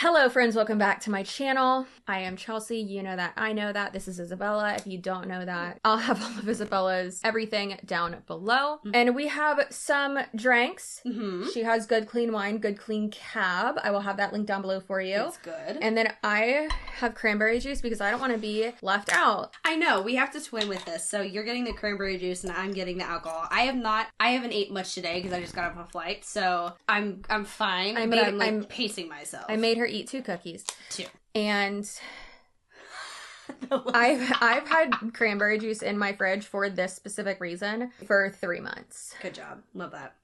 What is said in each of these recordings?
Hello friends, welcome back to my channel. I am Chelsea, you know that, I know that. This is Isabella. If you don't know that, I'll have all of Isabella's everything down below. And we have some drinks. She has good clean wine, good clean cab. I will have that link down below for you. It's good. And then I have cranberry juice because I don't want to be left out. I know, we have to twin with this. So you're getting the cranberry juice and I'm getting the alcohol. I haven't ate much today because I just got off a flight. So I'm fine, I'm pacing myself. I made her eat 2 cookies. 2. And I've had cranberry juice in my fridge for this specific reason for 3 months. Good job. Love that.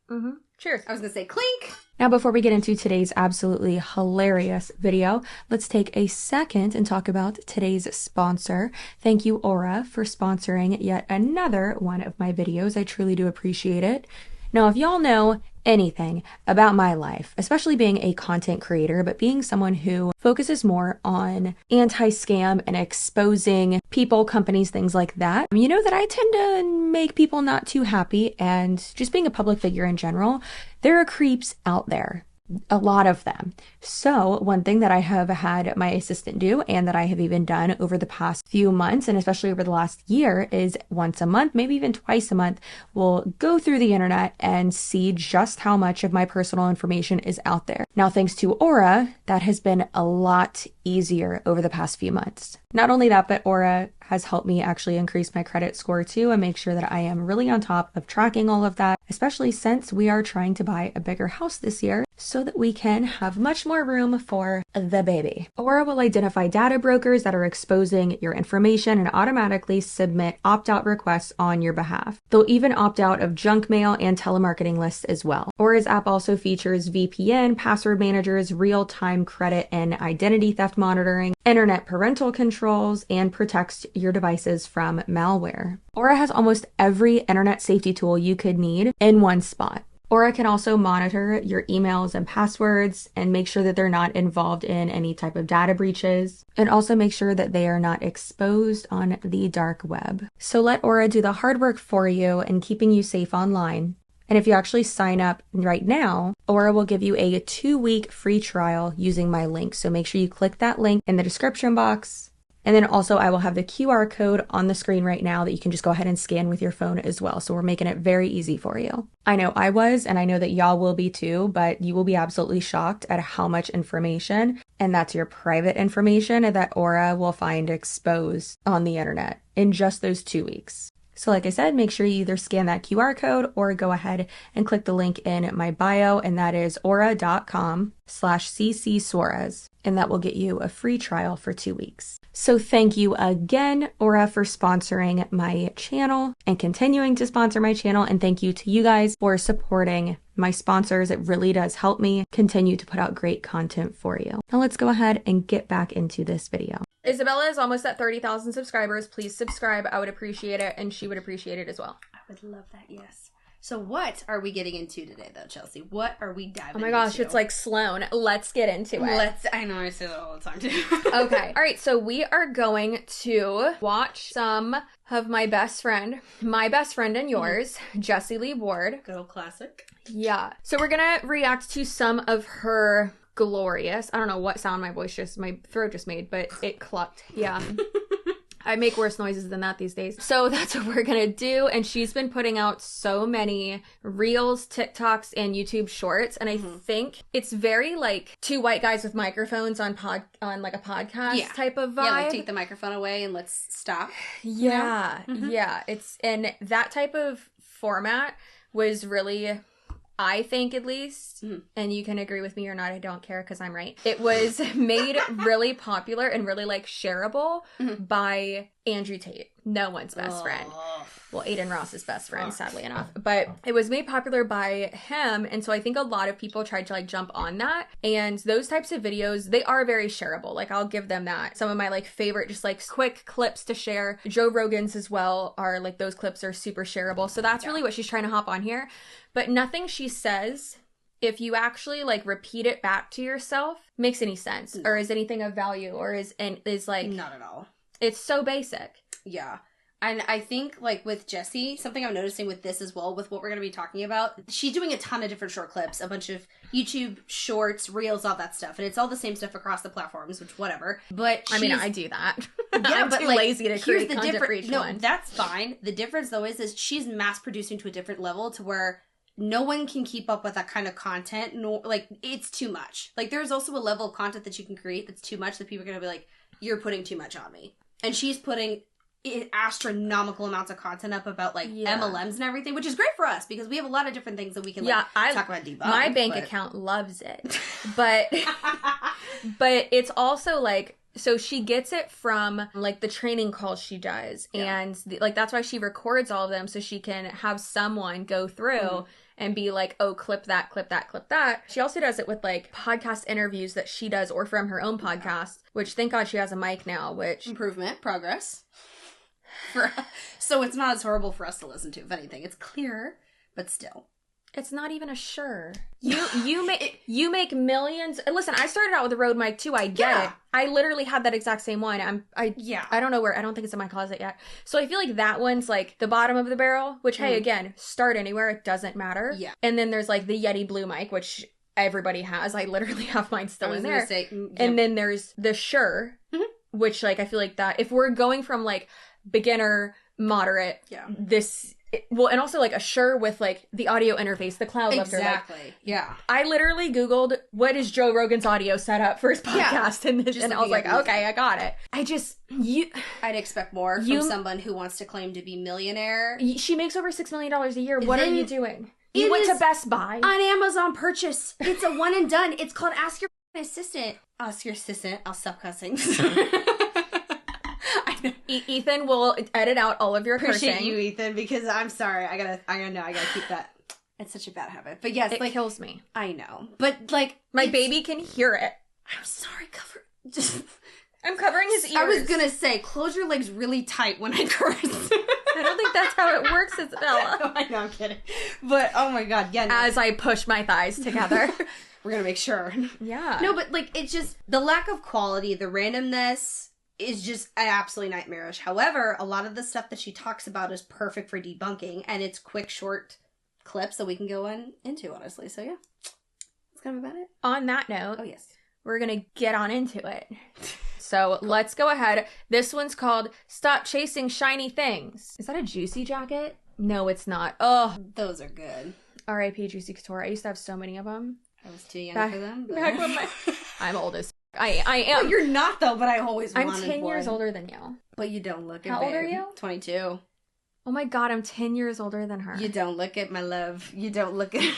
Cheers. I was gonna say clink. Now, before we get into today's absolutely hilarious video, let's take a second and talk about today's sponsor. Thank you, Aura, for sponsoring yet another one of my videos. I truly do appreciate it. Now, if y'all know anything about my life, especially being a content creator, but being someone who focuses more on anti-scam and exposing people, companies, things like that, you know that I tend to make people not too happy, and just being a public figure in general, there are creeps out there. A lot of them. So one thing that I have had my assistant do, and that I have even done over the past few months, and especially over the last year, is once a month, maybe even twice a month, we'll go through the internet and see just how much of my personal information is out there. Now, thanks to Aura, that has been a lot easier over the past few months. Not only that, but Aura has helped me actually increase my credit score too, and make sure that I am really on top of tracking all of that, especially since we are trying to buy a bigger house this year so that we can have much more room for the baby. Aura will identify data brokers that are exposing your information and automatically submit opt-out requests on your behalf. They'll even opt out of junk mail and telemarketing lists as well. Aura's app also features VPN, password managers, real-time credit and identity theft monitoring, internet parental controls, and protects your devices from malware. Aura has almost every internet safety tool you could need in one spot. Aura can also monitor your emails and passwords and make sure that they're not involved in any type of data breaches, and also make sure that they are not exposed on the dark web. So let Aura do the hard work for you in keeping you safe online. And if you actually sign up right now, Aura will give you a 2-week free trial using my link. So make sure you click that link in the description box. And then also I will have the QR code on the screen right now that you can just go ahead and scan with your phone as well. So we're making it very easy for you. I know I was, and I know that y'all will be too, but you will be absolutely shocked at how much information, and that's your private information, that Aura will find exposed on the internet in just those 2 weeks. So like I said, make sure you either scan that QR code or go ahead and click the link in my bio, and that is aura.com/CCSUAREZ, and that will get you a free trial for 2 weeks. So thank you again, Aura, for sponsoring my channel and continuing to sponsor my channel, and thank you to you guys for supporting my sponsors. It really does help me continue to put out great content for you. Now let's go ahead and get back into this video. Isabella is almost at 30,000 subscribers. Please subscribe. I would appreciate it, and she would appreciate it as well. I would love that, yes. So what are we getting into today, though, Chelsea? What are we diving into? Oh my gosh, it's like Sloan. Let's get into it. I know, I say that all the time, too. Okay. All right, so we are going to watch some of my best friend and yours, Jessie Lee Ward. Good old classic. Yeah. So we're going to react to some of her glorious, I don't know what sound my throat just made, but it clucked. Yeah. I make worse noises than that these days. So that's what we're gonna do. And she's been putting out so many reels, TikToks, and YouTube shorts. And I think it's very like 2 white guys with microphones on like a podcast type of vibe. Yeah, like take the microphone away and let's stop. Yeah. Yeah. And that type of format was really, I think at least, and you can agree with me or not, I don't care because I'm right. It was made really popular and really like shareable by Andrew Tate, no one's best friend. Well, Aiden Ross's best friend, sadly enough. But it was made popular by him, and so I think a lot of people tried to like jump on that. And those types of videos, they are very shareable. Like I'll give them that. Some of my like favorite, just like quick clips to share. Joe Rogan's as well are like, those clips are super shareable. So that's really what she's trying to hop on here. But nothing she says, if you actually like repeat it back to yourself, makes any sense, or is anything of value, or is like not at all. It's so basic. Yeah. And I think, like, with Jessie, something I'm noticing with this as well, with what we're going to be talking about, she's doing a ton of different short clips, a bunch of YouTube shorts, reels, all that stuff. And it's all the same stuff across the platforms, which, whatever. But I mean, I do that. Yeah, I'm but too like, lazy to create content for each one. No, that's fine. The difference, though, is she's mass producing to a different level to where no one can keep up with that kind of content. No, like, it's too much. Like, there's also a level of content that you can create that's too much that people are going to be like, you're putting too much on me. And she's putting astronomical amounts of content up about, like, MLMs and everything, which is great for us because we have a lot of different things that we can, like, talk about debunk. My bank account loves it. But, but it's also, like, so she gets it from, like, the training calls she does. Yeah. And, like, that's why she records all of them so she can have someone go through and be like, oh, clip that, clip that, clip that. She also does it with, like, podcast interviews that she does or from her own podcast, which thank God she has a mic now, which... Improvement, progress. So it's not as horrible for us to listen to, if anything. It's clearer, but still. It's not even a sure. You make millions. Listen, I started out with a Rode mic too. I get it. I literally had that exact same one. I don't know where. I don't think it's in my closet yet. So I feel like that one's like the bottom of the barrel. Which hey, again, start anywhere. It doesn't matter. Yeah. And then there's like the Yeti Blue mic, which everybody has. I literally have mine still in there. And then there's the Shure, which like I feel like that if we're going from like beginner, moderate, this. Well, and also, like, a Shure with, like, the audio interface, the cloud lifter. Exactly, like, I literally Googled, what is Joe Rogan's audio setup for his podcast? And I was like, okay, I got it. I'd expect more from someone who wants to claim to be millionaire. She makes over $6 million a year. What are you doing? You went to Best Buy. On Amazon purchase. It's a one and done. It's called Ask Your Assistant. Ask Your Assistant. I'll stop cussing. Ethan will edit out all of your cursing. Appreciate you, Ethan, because I'm sorry. I gotta keep that. It's such a bad habit. But yes, it like, kills me. I know. But like my baby can hear it. I'm sorry, I'm covering his ears. I was gonna say, close your legs really tight when I curse. I don't think that's how it works, Isabella. No, I know, I'm kidding. But oh my god, yeah. No. As I push my thighs together. We're gonna make sure. Yeah. No, but like it's just the lack of quality, the randomness is just absolutely nightmarish. However, a lot of the stuff that she talks about is perfect for debunking, and it's quick, short clips that we can go into, honestly. So, yeah. That's kind of about it. On that note, oh yes, we're going to get on into it. So, let's go ahead. This one's called Stop Chasing Shiny Things. Is that a Juicy jacket? No, it's not. Oh. Those are good. R.I.P. Juicy Couture. I used to have so many of them. I was too young for them. But... Back when I'm old as I am. Well, you're not, though, but I always wanted one. I'm 10 years older than you. But you don't look it, How old are you? 22. Oh my god, I'm 10 years older than her. You don't look it, my love. You don't look it.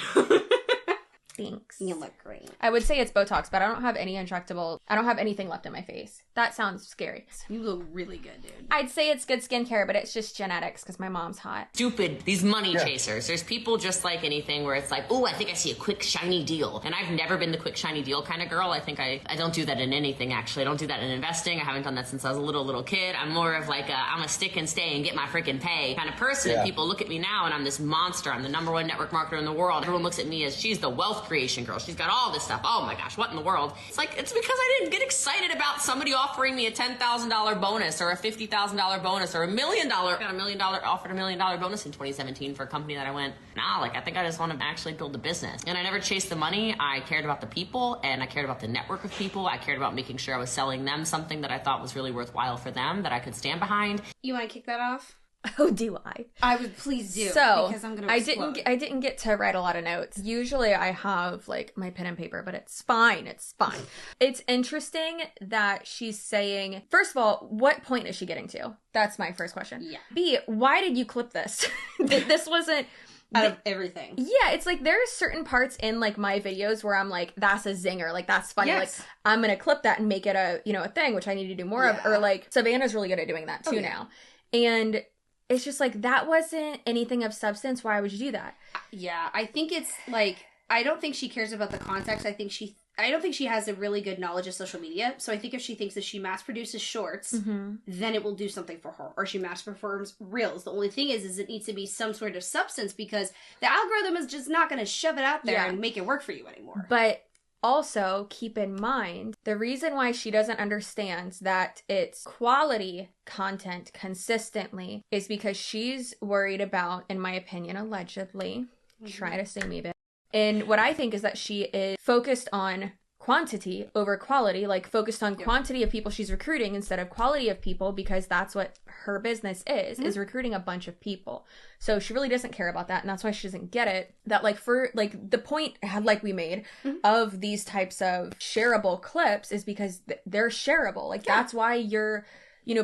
Thanks. You look great. I would say it's Botox, but I don't have any injectable. I don't have anything left in my face. That sounds scary. You look really good, dude. I'd say it's good skincare, but it's just genetics because my mom's hot. Stupid. These money chasers. There's people just like anything where it's like, oh, I think I see a quick, shiny deal. And I've never been the quick, shiny deal kind of girl. I think I don't do that in anything, actually. I don't do that in investing. I haven't done that since I was a little kid. I'm more of like I'm a stick and stay and get my freaking pay kind of person. Yeah. People look at me now and I'm this monster. I'm the #1 network marketer in the world. Everyone looks at me as she's the wealth creation girl. She's got all this stuff. Oh my gosh, what in the world? It's like, it's because I didn't get excited about somebody offering me a $10,000 bonus or a $50,000 bonus or $1 million. I got offered $1 million bonus in 2017 for a company that I went, nah, like I think I just want to actually build a business. And I never chased the money. I cared about the people and I cared about the network of people. I cared about making sure I was selling them something that I thought was really worthwhile for them that I could stand behind. You want to kick that off? Oh, do I? I would please do. So because I'm gonna explode. I didn't get to write a lot of notes. Usually I have like my pen and paper, but it's fine. It's fine. It's interesting that she's saying, first of all, what point is she getting to? That's my first question. Yeah. B, why did you clip this? This wasn't out of everything. Yeah, it's like there are certain parts in like my videos where I'm like, that's a zinger, like that's funny. Yes. Like I'm gonna clip that and make it a a thing, which I need to do more of. Or like Savannah's really good at doing that too now. And it's just like, that wasn't anything of substance. Why would you do that? Yeah, I think it's like, I don't think she cares about the context. I don't think she has a really good knowledge of social media. So I think if she thinks that she mass produces shorts, then it will do something for her. Or she mass performs reels. The only thing is it needs to be some sort of substance because the algorithm is just not going to shove it out there and make it work for you anymore. But Also, keep in mind, the reason why she doesn't understand that it's quality content consistently is because she's worried about, in my opinion, allegedly, try to sue me, bitch. And what I think is that she is focused on quantity over quality, like focused on quantity of people she's recruiting instead of quality of people, because that's what her business is recruiting a bunch of people. So she really doesn't care about that, and that's why she doesn't get it. That like for like the point like we made of these types of shareable clips is because they're shareable. Like that's why you're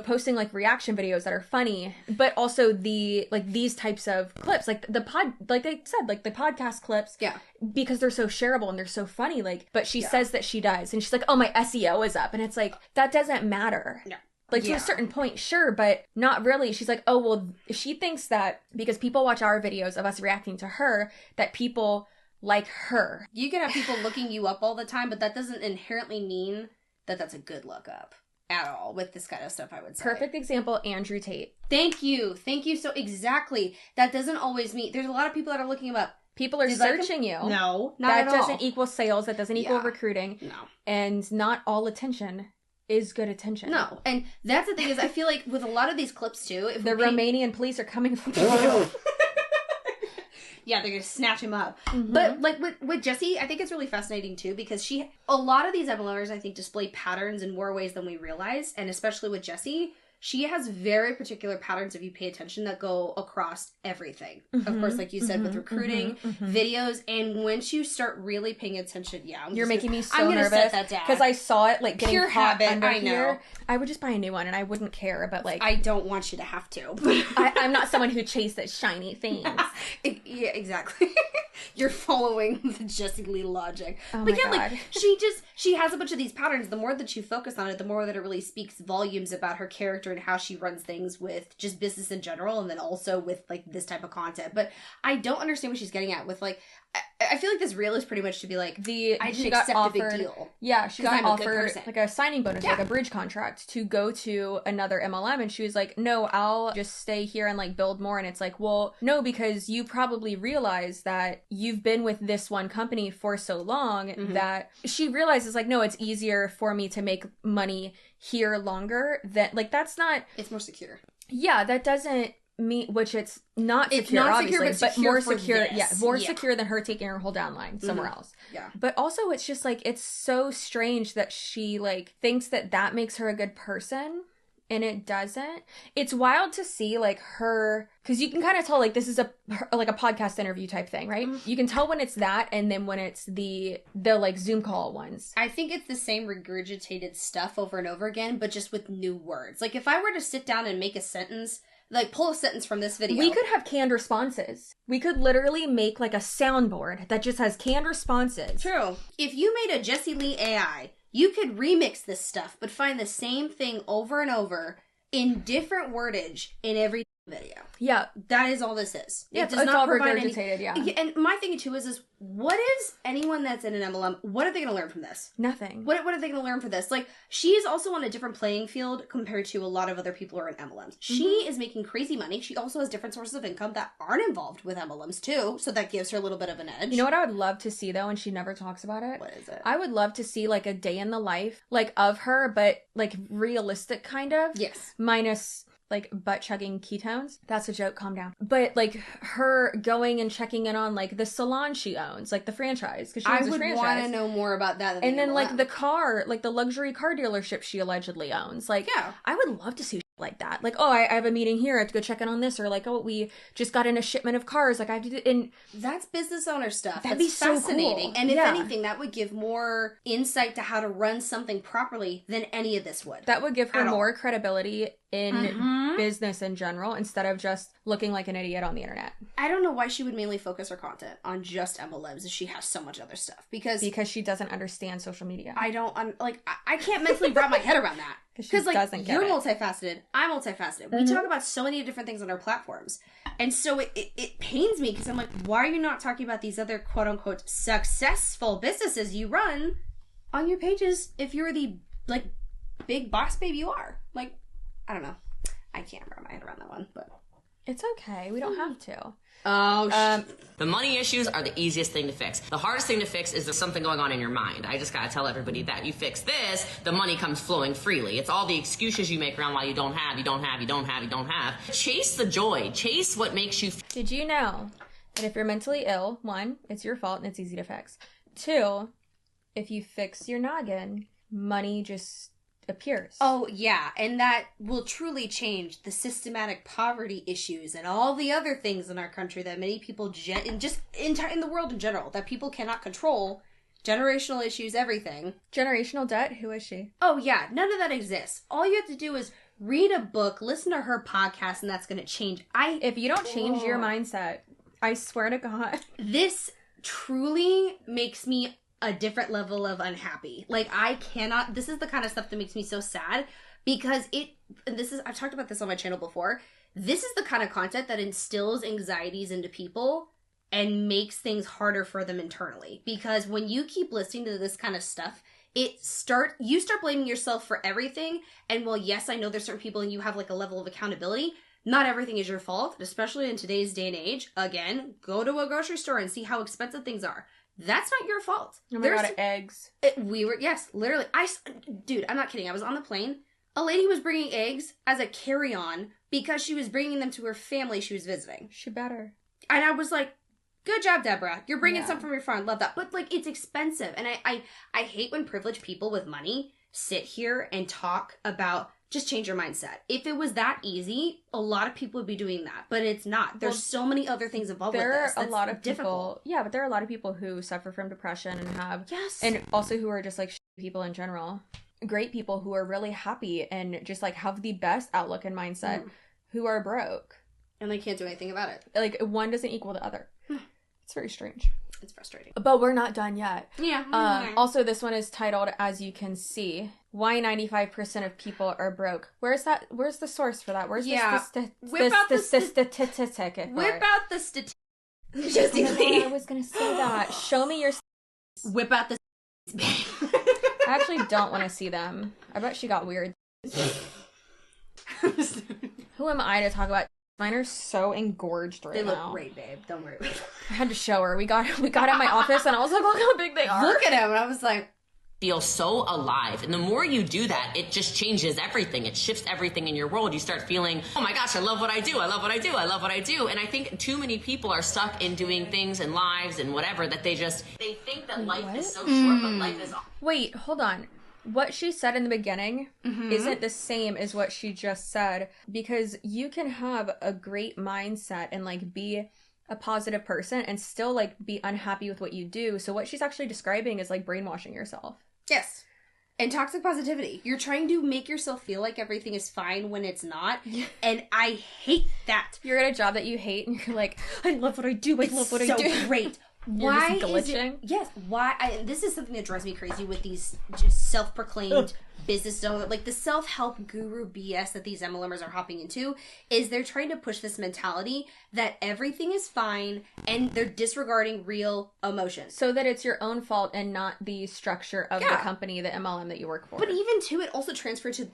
posting like reaction videos that are funny, but also the like these types of clips, like the podcast clips, because they're so shareable and they're so funny. Like, but she says that she does, and she's like, oh, my SEO is up, and it's like that doesn't matter. No. Like, to a certain point, sure, but not really. She's like, oh, well, she thinks that because people watch our videos of us reacting to her, that people like her. You can have people looking you up all the time, but that doesn't inherently mean that that's a good look up at all with this kind of stuff, I would say. Perfect example, Andrew Tate. Thank you. So exactly. That doesn't always mean, there's a lot of people that are looking him up. People are searching you. No, not at all. That doesn't equal sales. That doesn't equal recruiting. No. And not all attention is good attention. No. And that's the thing is, I feel like with a lot of these clips too, if the Romanian police are coming for you. Yeah, they're gonna snatch him up. But like with Jessie, I think it's really fascinating too, because a lot of these MLMers, I think, display patterns in more ways than we realize, and especially with Jessie, she has very particular patterns, if you pay attention, that go across everything. Of course, like you said, with recruiting, videos, and once you start really paying attention, you're making me so nervous because I saw it like getting pure caught habit. Under I know. Here. I would just buy a new one, and I wouldn't care. But like, I don't want you to have to. I'm not someone who chases shiny things. Yeah, exactly. You're following the Jessie Lee logic. Oh but my God. like she has a bunch of these patterns. The more that you focus on it, the more that it really speaks volumes about her character and how she runs things with just business in general, and then also with like this type of content. But I don't understand what she's getting at with like, I feel like this reel is pretty much to be like, I didn't accept a big deal. Yeah, she got offered like a signing bonus, like a bridge contract to go to another MLM, and she was like, no, I'll just stay here and like build more. And it's like, well, no, because you probably realize that you've been with this one company for so long that she realizes like, no, it's easier for me to make money here longer. That like, that's not, it's more secure. Yeah, that doesn't mean, which it's not secure, it's not obviously, secure, but more secure. This. Yeah, more secure than her taking her whole downline somewhere else. Yeah. But also, it's just like, it's so strange that she like thinks that makes her a good person, and it doesn't. It's wild to see like her, because you can kind of tell like this is like a podcast interview type thing, right? You can tell when it's that, and then when it's the like Zoom call ones. I think it's the same regurgitated stuff over and over again, but just with new words. Like if I were to sit down and make a sentence, like pull a sentence from this video, we could have canned responses. We could literally make like a soundboard that just has canned responses. True. If you made a Jessie Lee AI, you could remix this stuff, but find the same thing over and over in different wordage in every video. Yeah. That is all this is. Yeah, it does not provide regurgitated, yeah. And my thing too is what is anyone that's in an MLM, what are they going to learn from this? Nothing. What are they going to learn from this? Like, she is also on a different playing field compared to a lot of other people who are in MLMs. She is making crazy money. She also has different sources of income that aren't involved with MLMs too, so that gives her a little bit of an edge. You know what I would love to see though, and she never talks about it? What is it? I would love to see like a day in the life, like of her, but like realistic kind of. Yes. Minus like butt chugging ketones. That's a joke, calm down. But like her going and checking in on like the salon she owns, like the franchise, because she owns a franchise. I would want to know more about that. And then like the car, like the luxury car dealership she allegedly owns. Like, yeah, I would love to see like that. Like, oh, I have a meeting here, I have to go check in on this, or like, oh, we just got in a shipment of cars, like I have to do, and that's business owner stuff. That'd be so fascinating. Cool. And if anything, that would give more insight to how to run something properly than any of this would. That would give her more credibility in business in general, instead of just looking like an idiot on the internet. I don't know why she would mainly focus her content on just MLMs if she has so much other stuff. Because she doesn't understand social media. I can't mentally wrap my head around that. Because like, you're multifaceted, I'm multifaceted. We talk about so many different things on our platforms. And so it pains me, because I'm like, why are you not talking about these other quote-unquote successful businesses you run on your pages if you're the, like, big boss babe you are? Like, I don't know. I can't wrap my head around that one, but It's okay. We don't have to. Oh, The money issues are the easiest thing to fix. The hardest thing to fix is there's something going on in your mind. I just gotta tell everybody that. You fix this, the money comes flowing freely. It's all the excuses you make around why you don't have. Chase the joy. Chase what makes you Did you know that if you're mentally ill, 1, it's your fault and it's easy to fix. 2, if you fix your noggin, money just appears. Oh, yeah. And that will truly change the systematic poverty issues and all the other things in our country that many people, in the world in general, that people cannot control. Generational issues, everything. Generational debt? Who is she? Oh, yeah. None of that exists. All you have to do is read a book, listen to her podcast, and that's going to change. If you don't change your mindset, I swear to God. This truly makes me a different level of unhappy. Like, I cannot, this is the kind of stuff that makes me so sad because I've talked about this on my channel before. This is the kind of content that instills anxieties into people and makes things harder for them internally. Because when you keep listening to this kind of stuff, you start blaming yourself for everything. And while, yes, I know there's certain people and you have like a level of accountability, not everything is your fault, especially in today's day and age. Again, go to a grocery store and see how expensive things are. That's not your fault. Oh my God, eggs. Yes, literally. Dude, I'm not kidding. I was on the plane. A lady was bringing eggs as a carry-on because she was bringing them to her family she was visiting. She better. And I was like, good job, Deborah. You're bringing some from your friend. Love that. But, like, it's expensive. And I hate when privileged people with money sit here and talk about just change your mindset. If it was that easy, a lot of people would be doing that, but it's not. There's so many other things involved with this. There are a lot of people, but there are a lot of people who suffer from depression and also who are just like people in general. Great people who are really happy and just like have the best outlook and mindset who are broke. And they can't do anything about it. Like one doesn't equal the other. It's very strange. It's frustrating. But we're not done yet. Yeah. Also, this one is titled, As You Can See, Why 95% of People Are Broke. Where's the source for that? Where's the statistic? Whip out the statistic. I was going to say that. Show me your... Whip out the... I actually don't want to see them. I bet she got weird. Who am I to talk about? Mine are so engorged right now. They look great, babe. Don't worry. I had to show her. We got in my office and I was like, look how big they are. Look at him. And I was like... Feel so alive. And the more you do that, it just changes everything. It shifts everything in your world. You start feeling, oh my gosh, I love what I do. I love what I do. I love what I do. And I think too many people are stuck in doing things and lives and whatever that they think that life is so short, but life is... Wait, hold on. What she said in the beginning isn't the same as what she just said, because you can have a great mindset and like be a positive person and still like be unhappy with what you do. So what she's actually describing is like brainwashing yourself. Yes. And toxic positivity. You're trying to make yourself feel like everything is fine when it's not. And I hate that. You're at a job that you hate and you're like, I love what I do. I love what I do. It's so great. Why is glitching? Yes. Why? This is something that drives me crazy with these just self-proclaimed business, like the self-help guru BS that these MLMers are hopping into, is they're trying to push this mentality that everything is fine and they're disregarding real emotions. So that it's your own fault and not the structure of the company, the MLM that you work for. But even too, it also transfers to,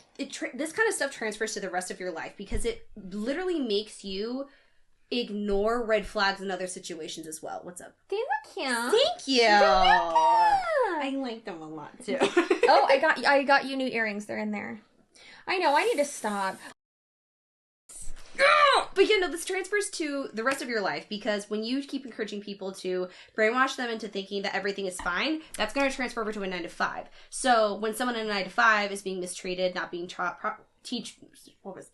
this kind of stuff transfers to the rest of your life because it literally makes you ignore red flags in other situations as well. What's up? They look cute. Thank you. I like them a lot too. Oh, I got you new earrings. They're in there. I know. I need to stop. But yeah, no, this transfers to the rest of your life because when you keep encouraging people to brainwash them into thinking that everything is fine, that's going to transfer over to a 9-to-5. So when someone in a 9-to-5 is being mistreated, not being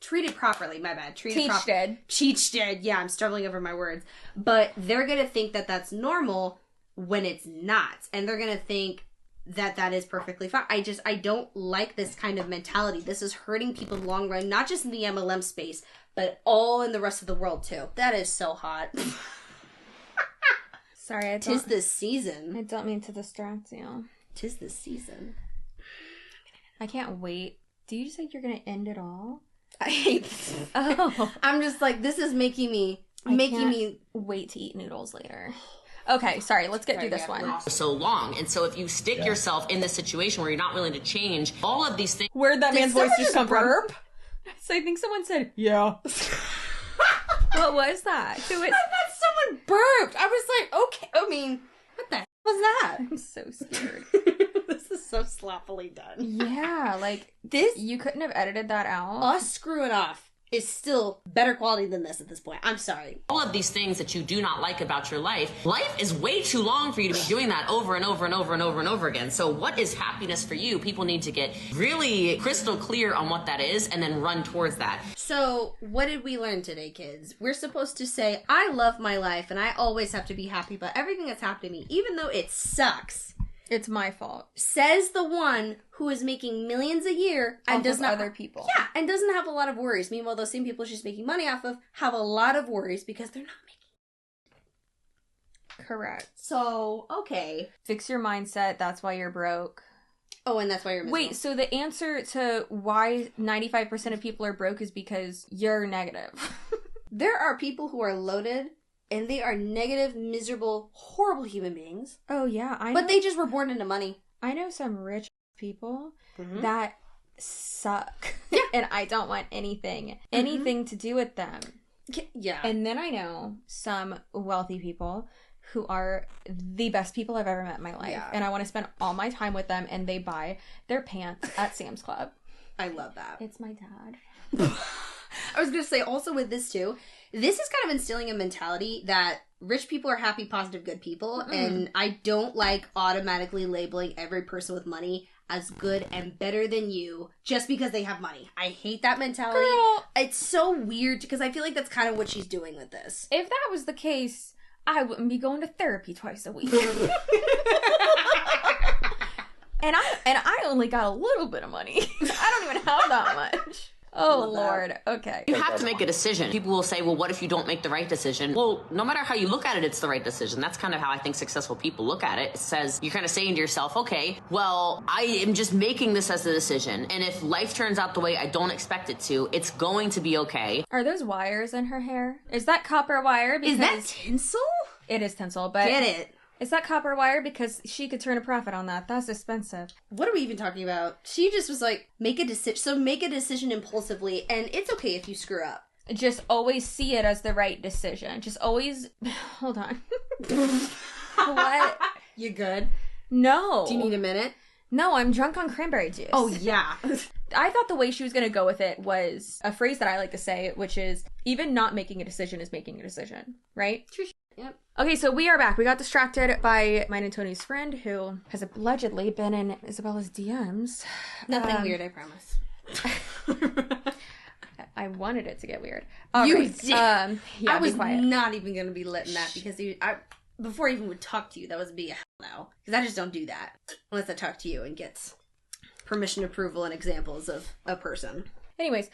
treated properly, my bad. Teached. Yeah, I'm stumbling over my words. But they're going to think that that's normal when it's not. And they're going to think that that is perfectly fine. I don't like this kind of mentality. This is hurting people in the long run, not just in the MLM space, but all in the rest of the world too. That is so hot. Sorry, tis this season. I don't mean to distract you. Tis this season. I can't wait. Do you just think you're gonna end it all? I hate this. Oh, I'm just like, this is making me wait to eat noodles later. Okay, sorry, let's get through this one. So long. And so if you stick yourself in this situation where you're not willing to change all of these things. Where'd that man's voice just come from? So I think someone said, yeah. What was that? Who was... I thought someone burped. I was like, okay. I mean, what the hell was that? I'm so scared. This is so sloppily done. Yeah, like, This, you couldn't have edited that out. us screwing off is still better quality than this at this point. I'm sorry. All of these things that you do not like about your life is way too long for you to be doing that over and over and over and over and over again. So what is happiness for you? People need to get really crystal clear on what that is and then run towards that. So, what did we learn today, kids? We're supposed to say, I love my life and I always have to be happy about everything that's happened to me, even though it sucks. It's my fault. Says the one who is making millions a year and does not other people. Yeah, and doesn't have a lot of worries. Meanwhile, those same people she's making money off of have a lot of worries because they're not making. Correct. So, okay. Fix your mindset. That's why you're broke. Oh, and that's why you're miserable. Wait, so the answer to why 95% of people are broke is because you're negative. There are people who are loaded and they are negative, miserable, horrible human beings. Oh, yeah. I know. But they just were born into money. I know some rich people Mhm. that suck. Yeah. And I don't want anything to do with them. Yeah. And then I know some wealthy people who are the best people I've ever met in my life. Yeah. And I want to spend all my time with them, and they buy their pants at Sam's Club. I love that. It's my dad. I was going to say also with this too, this is kind of instilling a mentality that rich people are happy, positive, good people. And I don't like automatically labeling every person with money as good and better than you just because they have money. I hate that mentality. Girl. It's so weird because I feel like that's kind of what she's doing with this. If that was the case, I wouldn't be going to therapy twice a week. And I only got a little bit of money. I don't even have that much. Oh, Lord. Okay. You have to make a decision. People will say, well, what if you don't make the right decision? Well, no matter how you look at it, it's the right decision. That's kind of how I think successful people look at it. It says, you're kind of saying to yourself, okay, well, I am just making this as a decision. And if life turns out the way I don't expect it to, it's going to be okay. Are those wires in her hair? Is that copper wire? Is that tinsel? It is tinsel, but... Get it. Is that copper wire? Because she could turn a profit on that. That's expensive. What are we even talking about? She just was like, make a decision. So make a decision impulsively, and it's okay if you screw up. Just always see it as the right decision. Just always... Hold on. What? You good? No. Do you need a minute? No, I'm drunk on cranberry juice. Oh, yeah. I thought the way she was going to go with it was a phrase that I like to say, which is, even not making a decision is making a decision, right? True. Yep. Okay, so we are back. We got distracted by mine and Tony's friend who has allegedly been in Isabella's DMs. Nothing weird, I promise. I wanted it to get weird. You right. did. Yeah, I was be quiet. not even going to be letting that because before I even would talk to you, that would be a hell no. Because I just don't do that unless I talk to you and get permission, approval, and examples of a person. Anyways,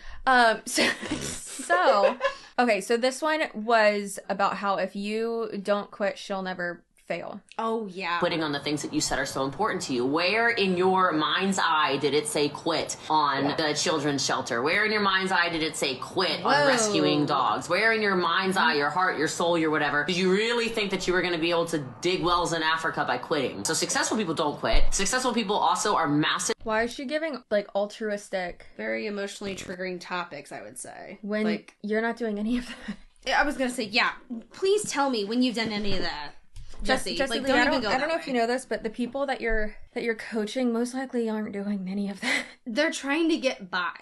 so okay, so this one was about how if you don't quit, she'll never fail. Oh, yeah. Quitting on the things that you said are so important to you. Where in your mind's eye did it say quit on the children's shelter? Where in your mind's eye did it say quit on rescuing dogs? Where in your mind's eye, your heart, your soul, your whatever, did you really think that you were going to be able to dig wells in Africa by quitting? So successful people don't quit. Successful people also are massive. Why is she giving, like, altruistic, Very emotionally triggering topics, I would say. when Like, you're not doing any of that? I was going to say, yeah, please tell me when you've done any of that. Jessie, Jessie like, Lee, don't I even don't, go I don't that know way. if you know this, but the people that you're coaching most likely aren't doing any of that. They're trying to get by.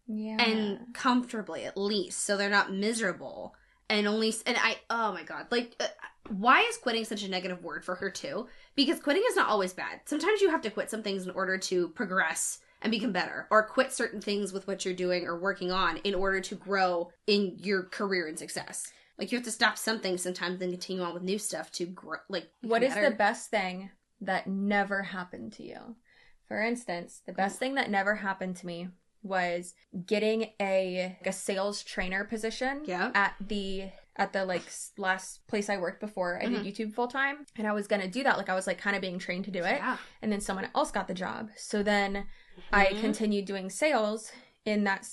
Yeah. And comfortably, at least, so they're not miserable. Oh my god, like, why is quitting such a negative word for her too? Because quitting is not always bad. Sometimes you have to quit some things in order to progress and become better, or quit certain things with what you're doing or working on in order to grow in your career and success. Like, you have to stop something sometimes and continue on with new stuff to grow, like, What is better. the best thing that never happened to you? For instance, the best thing that never happened to me was getting a sales trainer position at the like last place I worked before I did YouTube full time, and I was gonna do that, like I was like kind of being trained to do it, and then someone else got the job, so then I continued doing sales in that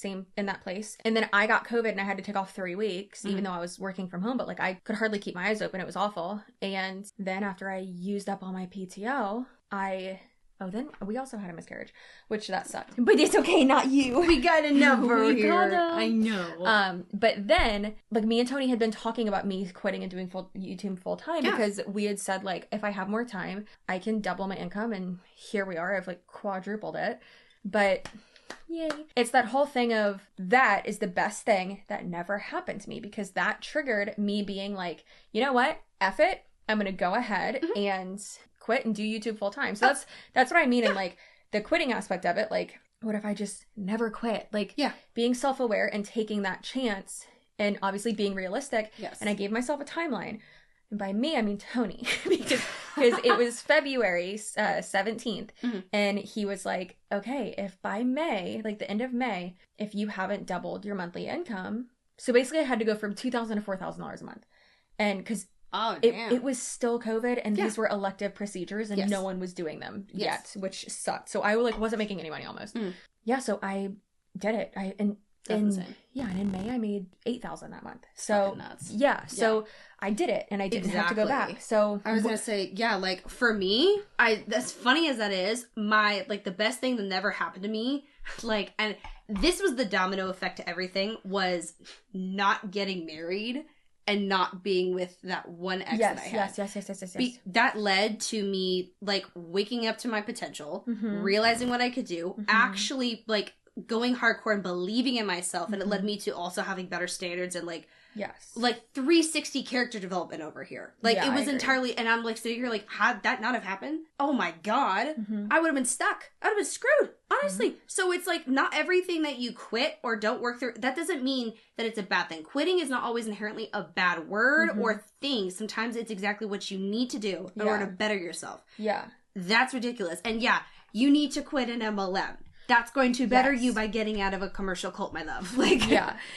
place, and then I got COVID and I had to take off 3 weeks, even though I was working from home, but like I could hardly keep my eyes open. It was awful. And then after I used up all my PTO, I Oh, then we also had a miscarriage, which that sucked. But it's okay, not you. We got enough over here. I know. But then, like, me and Tony had been talking about me quitting and doing YouTube full time because we had said, like, if I have more time, I can double my income, and here we are. I've, like, quadrupled it. But yay. It's that whole thing of that is the best thing that never happened to me, because that triggered me being like, you know what? F it. I'm going to go ahead and quit and do YouTube full time. So that's what I mean in, like, the quitting aspect of it. Like, what if I just never quit? Like, being self-aware and taking that chance, and obviously being realistic. Yes. And I gave myself a timeline. And by me, I mean Tony, because it was February 17th. And he was like, okay, if by May, like the end of May, if you haven't doubled your monthly income. So basically I had to go from $2,000 to $4,000 a month. And because it was still COVID, and these were elective procedures, and no one was doing them yet, which sucked. So I wasn't making any money almost. Yeah, so I did it. And in May I made $8,000 that month. So nuts. So I did it, and I didn't have to go back. So I was gonna say, like, for me, as funny as that is, the best thing that never happened to me, like, and this was the domino effect to everything, was not getting married. And not being with that one ex that I had. Yes. That led to me, like, waking up to my potential, realizing what I could do, actually, like, going hardcore and believing in myself. And it led me to also having better standards and, like, like 360 character development over here. Like, it was entirely, and I'm, like, sitting here, like, had that not have happened, oh my God, I would have been stuck. I would have been screwed, honestly. So it's like, not everything that you quit or don't work through, that doesn't mean that it's a bad thing. Quitting is not always inherently a bad word or thing. Sometimes it's exactly what you need to do in order to better yourself. That's ridiculous. And you need to quit an MLM. That's going to better you by getting out of a commercial cult, my love. Like,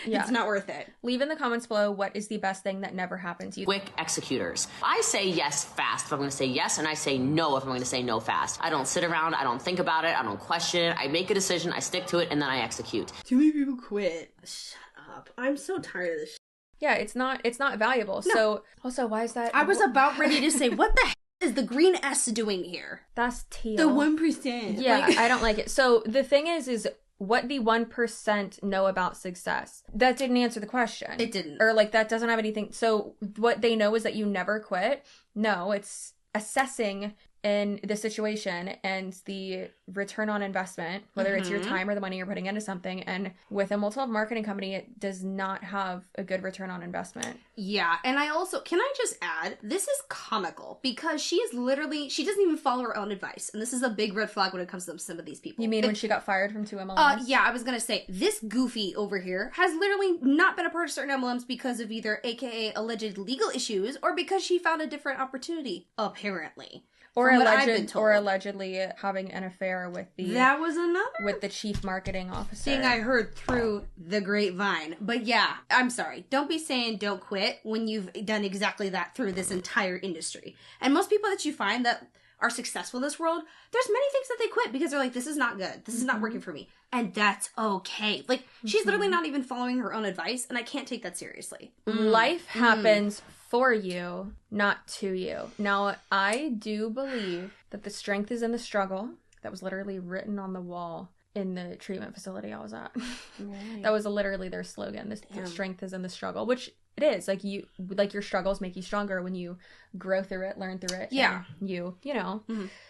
it's not worth it. Leave in the comments below what is the best thing that never happened to you. Quick executors. I say yes fast if I'm going to say yes, and I say no if I'm going to say no fast. I don't sit around. I don't think about it. I don't question it. I make a decision. I stick to it, and then I execute. Too many people quit. Shut up. I'm so tired of this shit. Yeah, it's not valuable. No. So, also, why is that? I was about ready to say, what the is the green S doing here? That's teal. The 1%. Yeah, I don't like it. So the thing is what the 1% know about success? That didn't answer the question. It didn't. Or, like, that doesn't have anything. So what they know is that you never quit. No, it's assessing in the situation and the return on investment, whether it's your time or the money you're putting into something. And with a multi-level marketing company, it does not have a good return on investment. Yeah. And I also, can I just add, this is comical because she doesn't even follow her own advice. And this is a big red flag when it comes to some of these people. You mean when she got fired from 2 MLMs? Yeah, I was going to say, this goofy over here has literally not been a part of certain MLMs because of either AKA alleged legal issues or because she found a different opportunity, apparently. Or allegedly having an affair with that was another with the chief marketing officer. Thing I heard through the grapevine. But yeah, I'm sorry. Don't be saying don't quit when you've done exactly that through this entire industry. And most people that you find that are successful in this world, there's many things that they quit because they're like, this is not good. This is not working for me. And that's okay. Like, she's literally not even following her own advice, and I can't take that seriously. Life happens for you, not to you. Now, I do believe that the strength is in the struggle. That was literally written on the wall in the treatment facility I was at. Right. That was literally their slogan. The strength is in the struggle, which it is. Like, your struggles make you stronger when you grow through it, learn through it. Yeah. You know.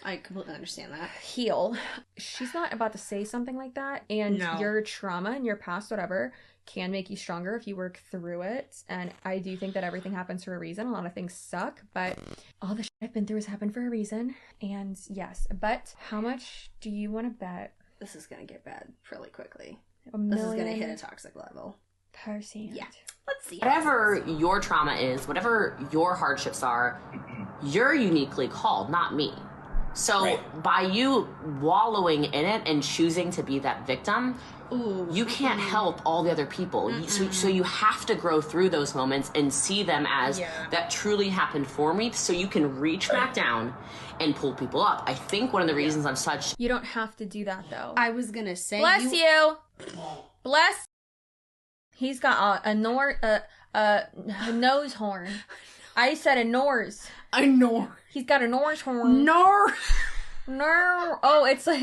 I completely understand that. Heal. She's not about to say something like that. And your trauma and your past, whatever, can make you stronger if you work through it. And I do think that everything happens for a reason. A lot of things suck, but all the shit I've been through has happened for a reason. And yes, but how much do you want to bet? This is going to get bad really quickly. This is going to hit a toxic level. %. Yeah. Let's see. Whatever your trauma is, whatever your hardships are, you're uniquely called, not me. So by you wallowing in it and choosing to be that victim, you can't help all the other people. So you have to grow through those moments and see them as that truly happened for me, so you can reach back down and pull people up. I think one of the reasons I'm such... You don't have to do that, though. I was gonna say... Bless you! Bless... He's got a nose horn. I said a nose. A nose. He's got a nose horn. Nor. No. Oh, it's like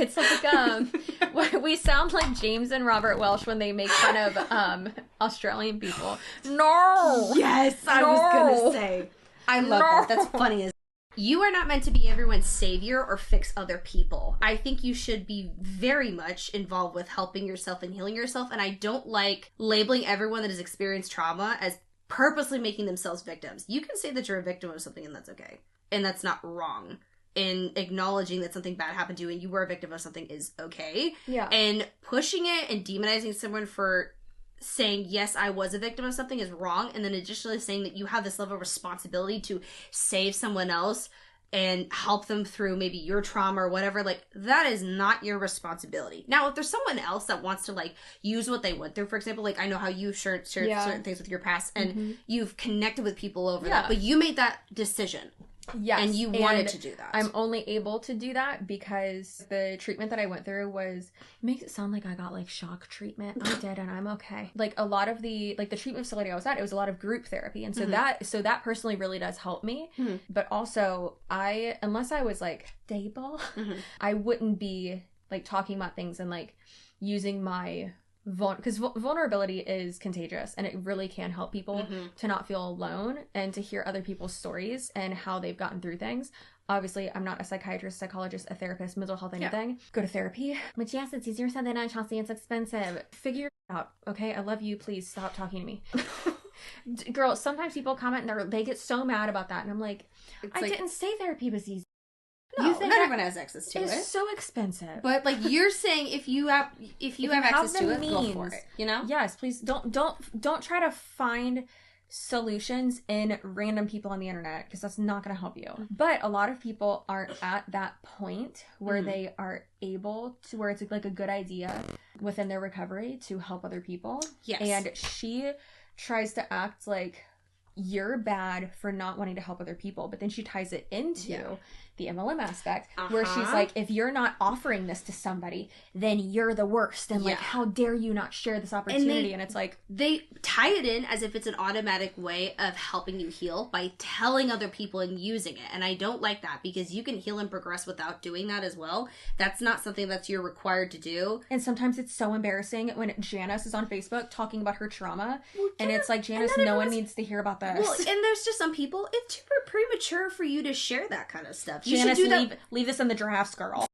we sound like James and Robert Welsh when they make fun of Australian people. No. Yes, I was gonna say. I love that. That's funny as you are not meant to be everyone's savior or fix other people. I think you should be very much involved with helping yourself and healing yourself. And I don't like labeling everyone that has experienced trauma as purposely making themselves victims. You can say that you're a victim of something and that's okay. And that's not wrong. And acknowledging that something bad happened to you and you were a victim of something is okay. Yeah. And pushing it and demonizing someone for saying, yes, I was a victim of something is wrong. And then additionally saying that you have this level of responsibility to save someone else and help them through maybe your trauma or whatever, like, that is not your responsibility. Now, if there's someone else that wants to, like, use what they went through, for example, like, I know how you've shared certain things with your past, and you've connected with people over that, but you made that decision. Yes. And you wanted to do that. I'm only able to do that because the treatment that I went through was, it makes it sound like I got like shock treatment. I did, and I'm okay. Like a lot of the treatment facility I was at, it was a lot of group therapy. And so that personally really does help me. But also unless I was like stable, I wouldn't be like talking about things and like using my because vulnerability is contagious and it really can help people to not feel alone and to hear other people's stories and how they've gotten through things. Obviously, I'm not a psychiatrist, psychologist, a therapist, mental health, anything. Yeah. Go to therapy. But yes, it's easier said than done, Chelsea. It's expensive. Figure it out, okay? I love you. Please stop talking to me. Girl, sometimes people comment and they get so mad about that. And I'm like, I didn't say therapy was easy. No, not everyone has access to it. It's so expensive. But like you're saying, if you have access to it, go for it. You know? Yes, please don't try to find solutions in random people on the internet because that's not going to help you. But a lot of people aren't at that point where they are able to, where it's like a good idea within their recovery to help other people. Yes. And she tries to act like you're bad for not wanting to help other people, but then she ties it into the MLM aspect where she's like, if you're not offering this to somebody, then you're the worst, and like, how dare you not share this opportunity? And it's like they tie it in as if it's an automatic way of helping you heal by telling other people and using it. And I don't like that because you can heal and progress without doing that as well. That's not something that you're required to do. And sometimes it's so embarrassing when Janice is on Facebook talking about her trauma, and it's like, Janice, no one needs to hear about this. Well, and there's just some people, it's super premature for you to share that kind of stuff. You Janice, should do that. Leave this in the drafts, girl.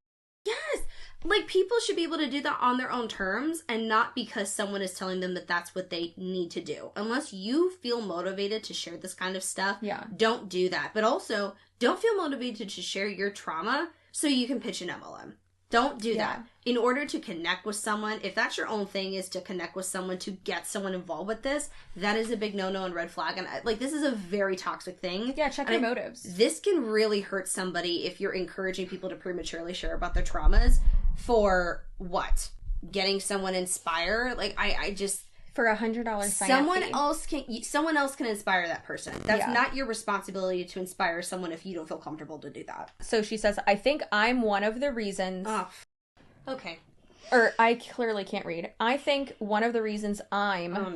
Yes. Like, people should be able to do that on their own terms and not because someone is telling them that that's what they need to do. Unless you feel motivated to share this kind of stuff, don't do that. But also, don't feel motivated to share your trauma so you can pitch an MLM. Don't do that. In order to connect with someone, if that's your own thing, is to connect with someone, to get someone involved with this, that is a big no-no and red flag. And like, this is a very toxic thing. Yeah, check your motives. This can really hurt somebody if you're encouraging people to prematurely share about their traumas for what? Getting someone inspired? Like, I just... For $100 sign someone else can inspire that person. That's not your responsibility to inspire someone if you don't feel comfortable to do that. So she says, I think I'm one of the reasons. Okay. Or I clearly can't read. I think one of the reasons I'm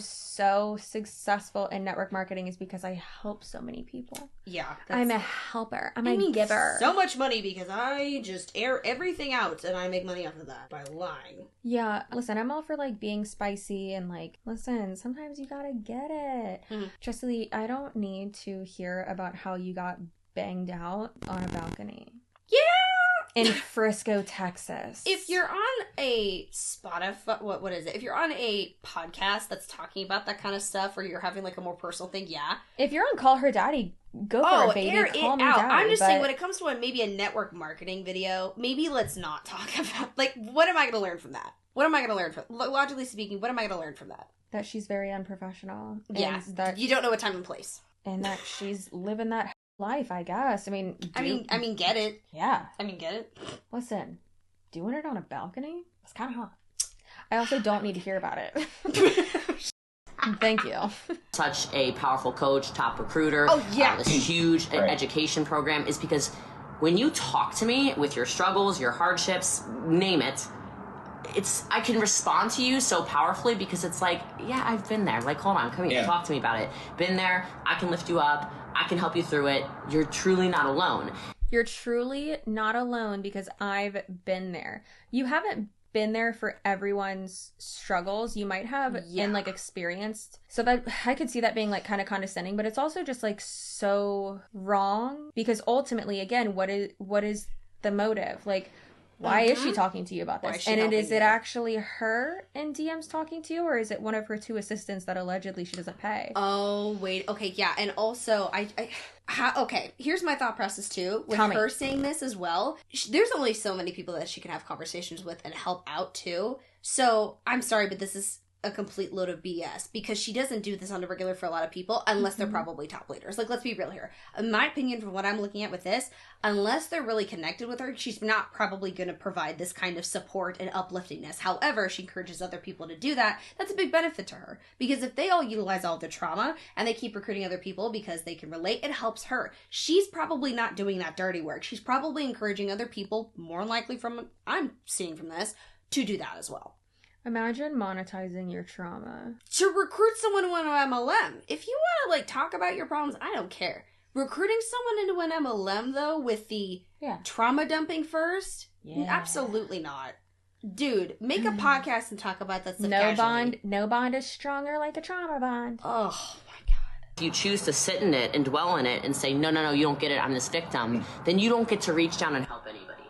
so successful in network marketing is because I help so many people. Yeah. I'm a helper. I'm a giver. So much money because I just air everything out and I make money off of that by lying. Yeah. Listen, I'm all for like being spicy and like, listen, sometimes you gotta get it. Jessie, I don't need to hear about how you got banged out on a balcony. Yeah. In Frisco, Texas. If you're on a Spotify, what is it? If you're on a podcast that's talking about that kind of stuff, or you're having like a more personal thing, If you're on Call Her Daddy, go for it, baby. Air Call it me out. daddy. I'm just saying, when it comes to maybe a network marketing video, maybe let's not talk about, like, what am I going to learn from that? What am I going to learn from, logically speaking, what am I going to learn from that? That she's very unprofessional. Yeah, that you don't know what time and place. And that she's living that life, I guess. I mean, get it. Yeah. Get it. Listen, doing it on a balcony? It's kind of hot. I also don't need to hear about it. Thank you. Such a powerful coach, top recruiter. Oh, yeah. This huge education program is because when you talk to me with your struggles, your hardships, name it, I can respond to you so powerfully because it's like, yeah, I've been there. Like, hold on, come here, talk to me about it. Been there, I can lift you up, I can help you through it. You're truly not alone. You're truly not alone because I've been there. You haven't been there for everyone's struggles. You might have in like experienced. So that I could see that being like kind of condescending, but it's also just like so wrong because ultimately, again, what is the motive? Like, why is she talking to you about this? And is it actually her in DMs talking to you, or is it one of her 2 assistants that allegedly she doesn't pay? Oh, wait. Okay, yeah. And also, okay, here's my thought process too. With her saying this as well, there's only so many people that she can have conversations with and help out too. So, I'm sorry, but this is a complete load of BS because she doesn't do this on a regular for a lot of people unless they're probably top leaders. Like, let's be real here. In my opinion, from what I'm looking at with this, unless they're really connected with her, she's not probably going to provide this kind of support and upliftingness. However, she encourages other people to do that. That's a big benefit to her because if they all utilize all their trauma and they keep recruiting other people because they can relate, it helps her. She's probably not doing that dirty work. She's probably encouraging other people, more likely from, I'm seeing from this, to do that as well. Imagine monetizing your trauma. To recruit someone to an MLM. If you want to, like, talk about your problems, I don't care. Recruiting someone into an MLM, though, with the trauma dumping first? Yeah. Absolutely not. Dude, make a podcast and talk about that stuff casually. No bond is stronger like a trauma bond. Oh, my God. If you choose to sit in it and dwell in it and say, no, you don't get it, I'm this victim, then you don't get to reach down and help anybody.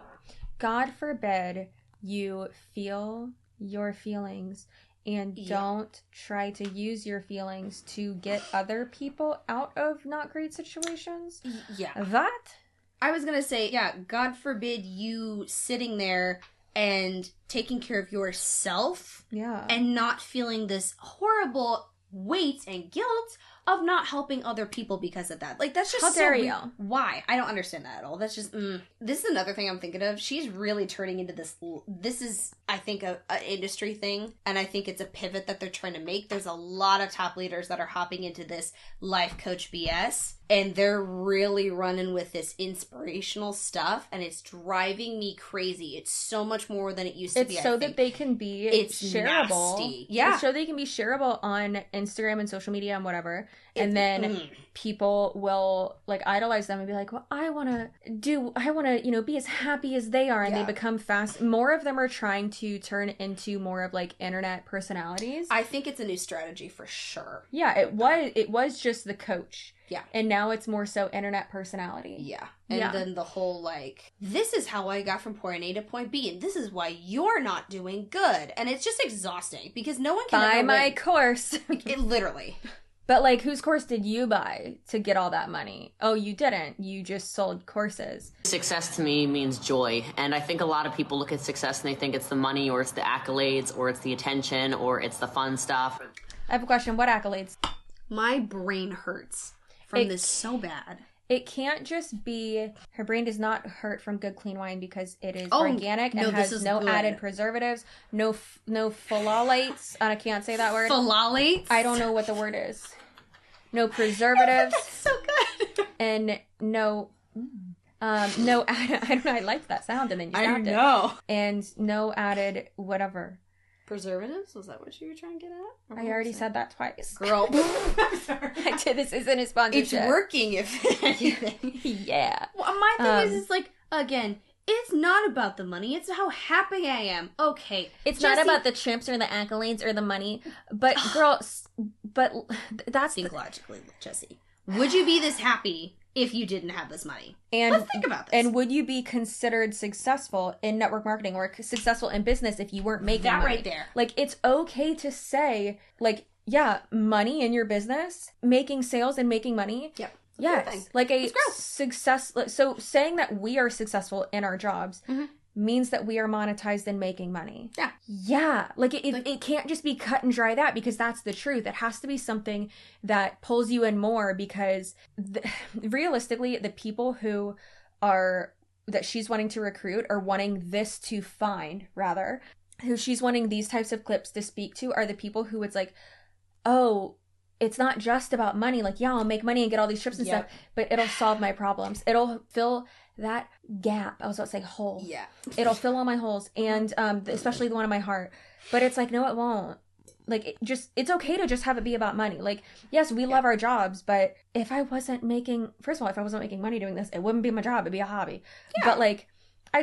God forbid you feel your feelings and don't try to use your feelings to get other people out of not great situations. Yeah. That? I was gonna say, God forbid you sitting there and taking care of yourself and not feeling this horrible weight and guilt of not helping other people because of that. Like, that's just how dare you? Why? I don't understand that at all. That's just, This is another thing I'm thinking of. She's really turning into this is, I think, a industry thing, and I think it's a pivot that they're trying to make. There's a lot of top leaders that are hopping into this life coach BS, and they're really running with this inspirational stuff, and it's driving me crazy. It's so much more than it used to be. It's so that they can be shareable. Nasty. Yeah. It's so they can be shareable on Instagram and social media and whatever. And then people will like idolize them and be like, well, I want to, be as happy as they are. And they become more of them are trying to turn into more of like internet personalities. I think it's a new strategy for sure. Yeah, it was just the coach. Yeah. And now it's more so internet personality. Yeah. And then the whole like, this is how I got from point A to point B, and this is why you're not doing good. And it's just exhausting because no one can buy my course. It literally. But, like, whose course did you buy to get all that money? Oh, you didn't. You just sold courses. Success to me means joy. And I think a lot of people look at success and they think it's the money or it's the accolades or it's the attention or it's the fun stuff. I have a question. What accolades? My brain hurts from this so bad. It can't just be, her brain does not hurt from good, clean wine because it is organic and has no added preservatives, no phenolates. I can't say that word. Phenolates? I don't know what the word is. No preservatives. That's so good. And no added, I don't know, I liked that sound and then you stopped it. I know. And no added whatever. Preservatives? Was that what you were trying to get at? I already said that twice. Girl. I'm sorry. This isn't a sponsorship. It's working, if anything. Yeah. Well, my thing is like, again, it's not about the money. It's how happy I am. Okay. It's Jessie, not about the trips or the accolades or the money. But, girl, that's... Think logically, Jessie. Would you be this happy if you didn't have this money? And let's think about this. And would you be considered successful in network marketing or successful in business if you weren't making that money? Right there? Like, it's okay to say, like, yeah, money in your business, making sales and making money. Yep. Yes. Like a success. So saying that we are successful in our jobs means that we are monetized and making money. Yeah. Yeah. Like it can't just be cut and dry that because that's the truth. It has to be something that pulls you in more because realistically, the people who are, that she's wanting to recruit or wanting this to find rather, who she's wanting these types of clips to speak to are the people who it's like, oh, it's not just about money. Like, yeah, I'll make money and get all these trips and stuff, but it'll solve my problems. It'll fill that gap. I was about to say hole. Yeah. It'll fill all my holes and especially the one in my heart. But it's like, no, it won't. like, it's okay to just have it be about money. Like, yes, we love our jobs, but if I wasn't making money doing this, it wouldn't be my job. It'd be a hobby. Yeah. But like, I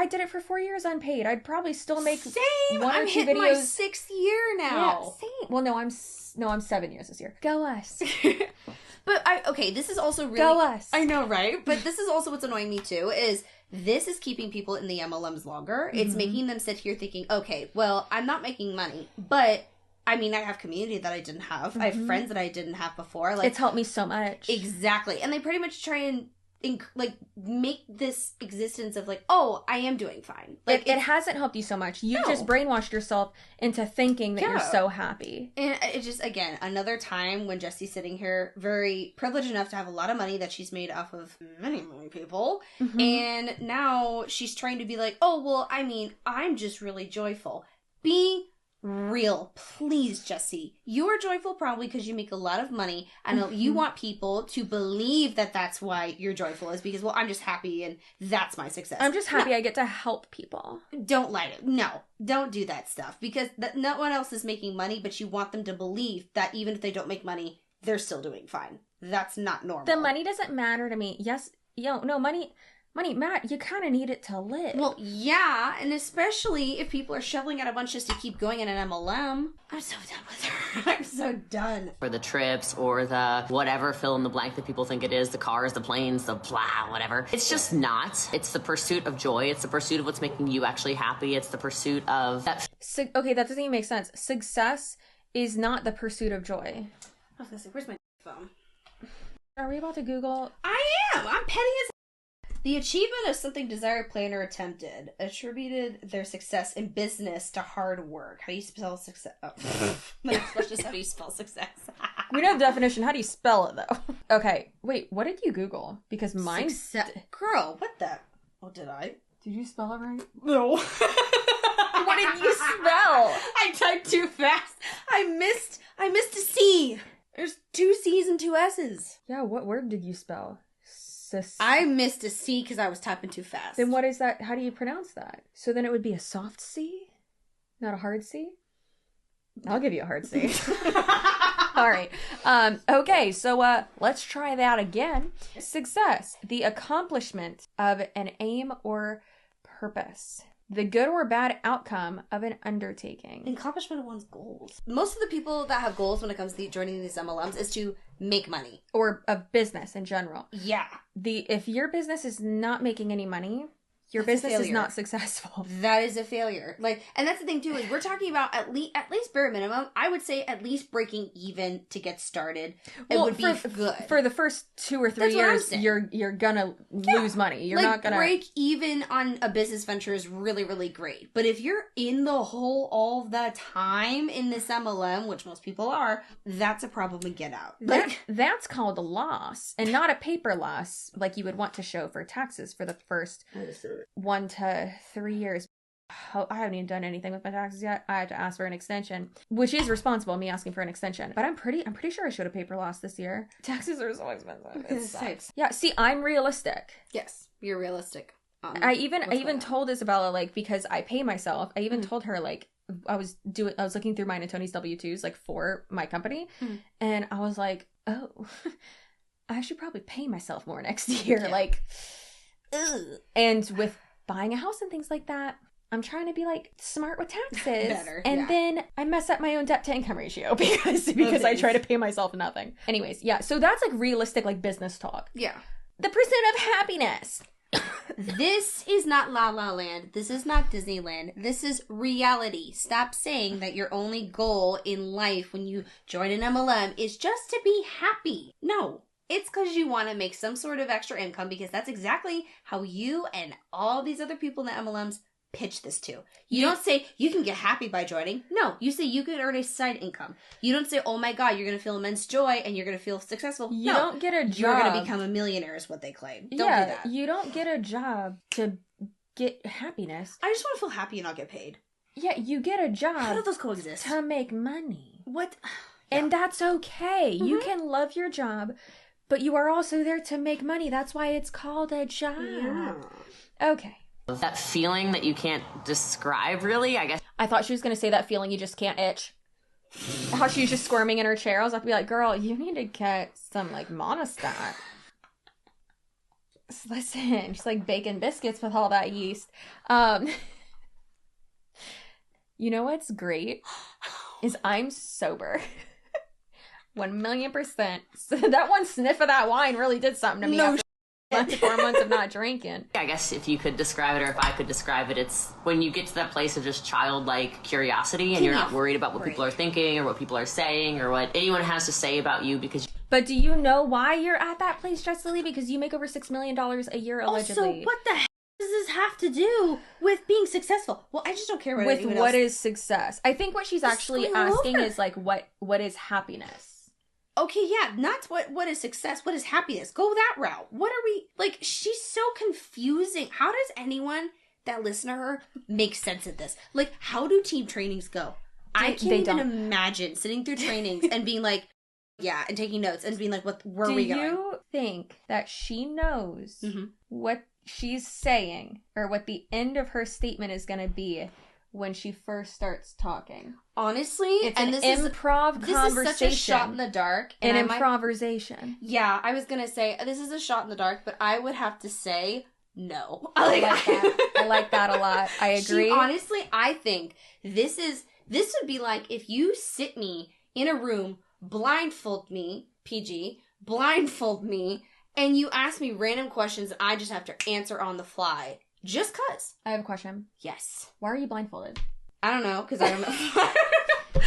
did it for 4 years unpaid. I'd probably still make Same. one or I'm two hitting videos. my 6th year now. Yeah, same. Well, I'm 7 years this year. Go us. But this is also really... Go us. I know, right? But this is also what's annoying me too, is this is keeping people in the MLMs longer. It's making them sit here thinking, okay, well, I'm not making money, but I mean, I have community that I didn't have. I have friends that I didn't have before. Like, it's helped me so much. Exactly. And they pretty much try and make this existence of like, oh, I am doing fine. Like, it hasn't helped you so much. You just brainwashed yourself into thinking that you're so happy. And it just, again, another time when Jessie's sitting here, very privileged enough to have a lot of money that she's made off of many people, and now she's trying to be like, oh, well, I mean, I'm just really joyful. Being real, please, Jessie. You are joyful probably because you make a lot of money, and you want people to believe that that's why you're joyful, is because, well, I'm just happy and that's my success. I'm just happy I get to help people. Don't lie to no, don't do that stuff, because no one else is making money, but you want them to believe that even if they don't make money, they're still doing fine. That's not normal. The money doesn't matter to me. Yes, money, Matt, you kind of need it to live. Well, yeah, and especially if people are shoveling out a bunch just to keep going in an MLM. I'm so done with her. I'm so done. For the trips or the whatever fill in the blank that people think it is, the cars, the planes, the blah, whatever. It's just not. It's the pursuit of joy. It's the pursuit of what's making you actually happy. It's the pursuit of that. Okay, that doesn't even make sense. Success is not the pursuit of joy. I was gonna say, where's my phone? Are we about to Google? I am. I'm petty as... The achievement of something desired, planned, or attempted attributed their success in business to hard work. How do you spell success? Oh. The next question is, how do you spell success? We know the definition. How do you spell it, though? Okay. Wait, what did you Google? Because mine... Girl, what the... Oh, did I? Did you spell it right? No. What did you spell? I typed too fast. I missed a C. There's 2 C's and 2 S's. Yeah, what word did you spell? I missed a C because I was typing too fast. Then what is that? How do you pronounce that? So then it would be a soft C? Not a hard C? I'll give you a hard C. All right. Okay, so let's try that again. Success, the accomplishment of an aim or purpose. The good or bad outcome of an undertaking. Accomplishment of one's goals. Most of the people that have goals when it comes to joining these MLMs is to make money. Or a business in general. Yeah. If your business is not making any money, your business is not successful. That is a failure. Like, and that's the thing too, is we're talking about at least bare minimum, I would say at least breaking even to get started. It would be good. For the first 2 or 3 years, you're gonna lose money. You're not gonna break even on a business venture is really, really great. But if you're in the hole all the time in this MLM, which most people are, that's a problem to get out. That's called a loss, and not a paper loss like you would want to show for taxes for the first 1 to 3 years. I haven't even done anything with my taxes yet. I have to ask for an extension, which is responsible, me asking for an extension. But I'm pretty sure I showed a paper loss this year. Taxes are so expensive. It sucks. Yeah, see, I'm realistic. Yes, you're realistic. I even told Isabella, like, because I pay myself, I even told her, like, I was looking through mine and Tony's W-2s, like, for my company, and I was like, oh, I should probably pay myself more next year. Yeah. Like, ugh. And with buying a house and things like that, I'm trying to be like smart with taxes. Better, and then I mess up my own debt to income ratio because I try to pay myself nothing. Anyways, yeah. So that's like realistic, like business talk. Yeah. The pursuit of happiness. This is not La La Land. This is not Disneyland. This is reality. Stop saying that your only goal in life when you join an MLM is just to be happy. No. It's because you want to make some sort of extra income, because that's exactly how you and all these other people in the MLMs pitch this to. You don't say you can get happy by joining. No, you say you can earn a side income. You don't say, oh my God, you're going to feel immense joy and you're going to feel successful. You don't get a job. You're going to become a millionaire is what they claim. Don't do that. You don't get a job to get happiness. I just want to feel happy and not get paid. Yeah, you get a job. How do those coexist? To make money. What? And that's okay. You can love your job, but you are also there to make money. That's why it's called a job. Yeah. Okay. That feeling that you can't describe, really, I guess. I thought she was going to say that feeling you just can't itch. how she's just squirming in her chair. I was like, be like, girl, you need to get some like Monistat. Listen, she's like baking biscuits with all that yeast. You know what's great is I'm sober. 1,000,000%. So that one sniff of that wine really did something to me. No, after 4 months of not drinking. I guess if you could describe it, or if I could describe it, it's when you get to that place of just childlike curiosity and you're not worried about what people are thinking or what people are saying or what anyone has to say about you because... But do you know why you're at that place, Jessie Lee? Because you make over $6 million a year, allegedly. Also, what the heck does this have to do with being successful? Well, I just don't care with what is success. I think what she's actually asking is like, what is happiness? Okay, yeah, not what is success, what is happiness? Go that route. What are we, like, she's so confusing. How does anyone that listen to her make sense of this? Like, how do team trainings go? I can't even imagine sitting through trainings and being like, yeah, and taking notes and being like, where are we going? Do you think that she knows what she's saying or what the end of her statement is going to be when she first starts talking? Honestly, it's an improv conversation. This is such a shot in the dark. An improvisation. Yeah, I was going to say, this is a shot in the dark, but I would have to say no. I like that. I like that a lot. I agree. Honestly, I think this would be like if you sit me in a room, blindfold me, PG, blindfold me, and you ask me random questions I just have to answer on the fly. Just cuz. I have a question. Yes. Why are you blindfolded? I don't know, because I don't know.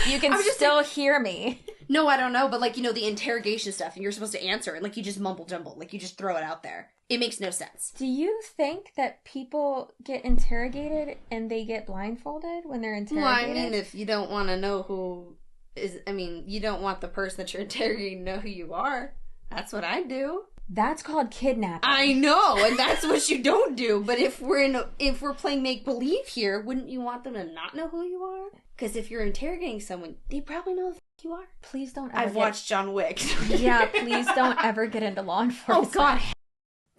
You can still hear me. No, I don't know, but like, you know, the interrogation stuff, and you're supposed to answer, and like, you just mumble jumble, like, you just throw it out there. It makes no sense. Do you think that people get interrogated and they get blindfolded when they're interrogated? Well, I mean, if you don't want to know who is, I mean, you don't want the person that you're interrogating to know who you are. That's what I do. That's called kidnapping. I know, and that's what you don't do. But if we're playing make believe here, wouldn't you want them to not know who you are? Because if you're interrogating someone, they probably know who you are. Please don't. I've watched John Wick. Yeah, please don't ever get into law enforcement. Oh God.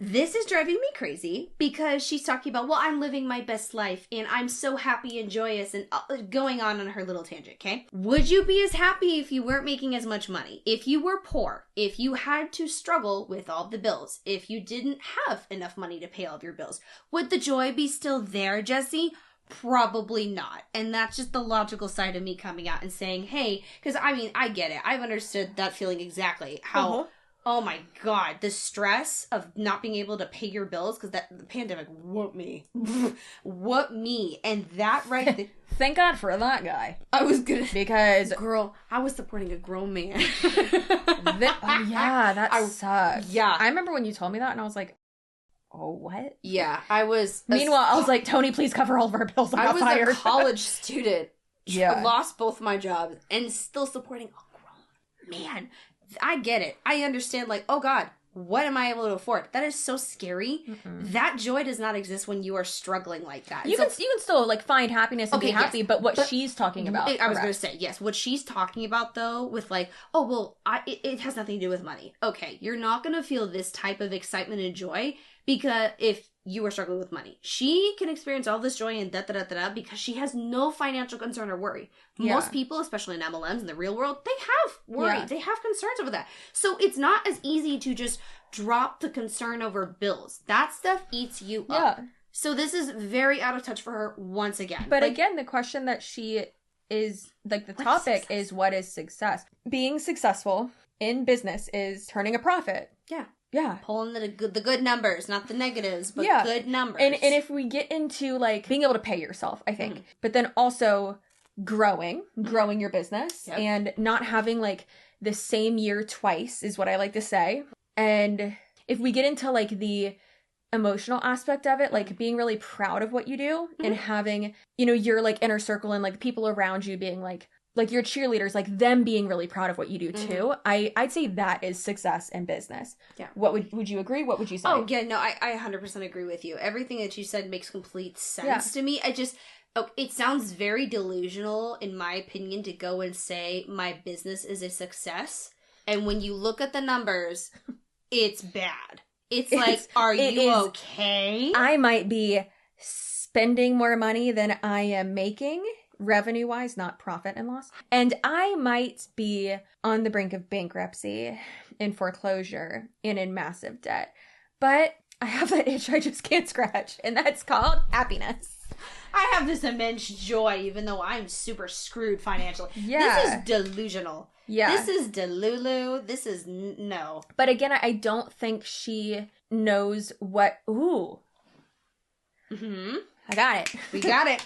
This is driving me crazy because she's talking about, well, I'm living my best life and I'm so happy and joyous and going on her little tangent, okay? Would you be as happy if you weren't making as much money? If you were poor? If you had to struggle with all the bills? If you didn't have enough money to pay all of your bills? Would the joy be still there, Jessie? Probably not. And that's just the logical side of me coming out and saying, hey, because I mean, I get it. I've understood that feeling exactly. How... Oh my God, the stress of not being able to pay your bills because the pandemic whooped me. Whooped me. And that right Thank God for that guy. I was gonna... Because... Girl, I was supporting a grown man. Yeah, that sucks. Yeah. I remember when you told me that and I was like, oh, what? Yeah, I was... Meanwhile, I was like, Tony, please cover all of our bills. I was fired. A college student. Yeah. Lost both my jobs and still supporting a grown man. I get it. I understand, like, oh God, what am I able to afford? That is so scary. That joy does not exist when you are struggling like that. You can still, like, find happiness and be happy, yes, but she's talking about... I was going to say, yes, what she's talking about, though, with, like, oh, well, it has nothing to do with money. Okay, you're not going to feel this type of excitement and joy because if you are struggling with money. She can experience all this joy and da-da-da-da-da because she has no financial concern or worry. Yeah. Most people, especially in MLMs in the real world, they have worry. Yeah. They have concerns over that. So it's not as easy to just drop the concern over bills. That stuff eats you up. Yeah. So this is very out of touch for her once again. But like, again, the question that she is, like, the topic is what is success? Being successful in business is turning a profit. Yeah. Yeah. Pulling the good numbers, not the negatives, but good numbers. And if we get into, like, being able to pay yourself, I think, but then also growing your business and not having, like, the same year twice is what I like to say. And if we get into, like, the emotional aspect of it, like, being really proud of what you do and having, you know, your, like, inner circle and, like, people around you being, like your cheerleaders, like, them being really proud of what you do too. I'd say that is success in business. Yeah. What would you agree? What would you say? Oh, yeah, no, I 100% agree with you. Everything that you said makes complete sense to me. It sounds very delusional, in my opinion, to go and say my business is a success. And when you look at the numbers, it's bad. It's like, are you okay? I might be spending more money than I am making. revenue-wise, not profit and loss. And I might be on the brink of bankruptcy, in foreclosure, and in massive debt. But I have that itch I just can't scratch, and that's called happiness. I have this immense joy, even though I'm super screwed financially. Yeah. This is delusional. Yeah. This is delulu. This is no. But again, I don't think she knows what... Ooh. Mm-hmm. I got it. We got it.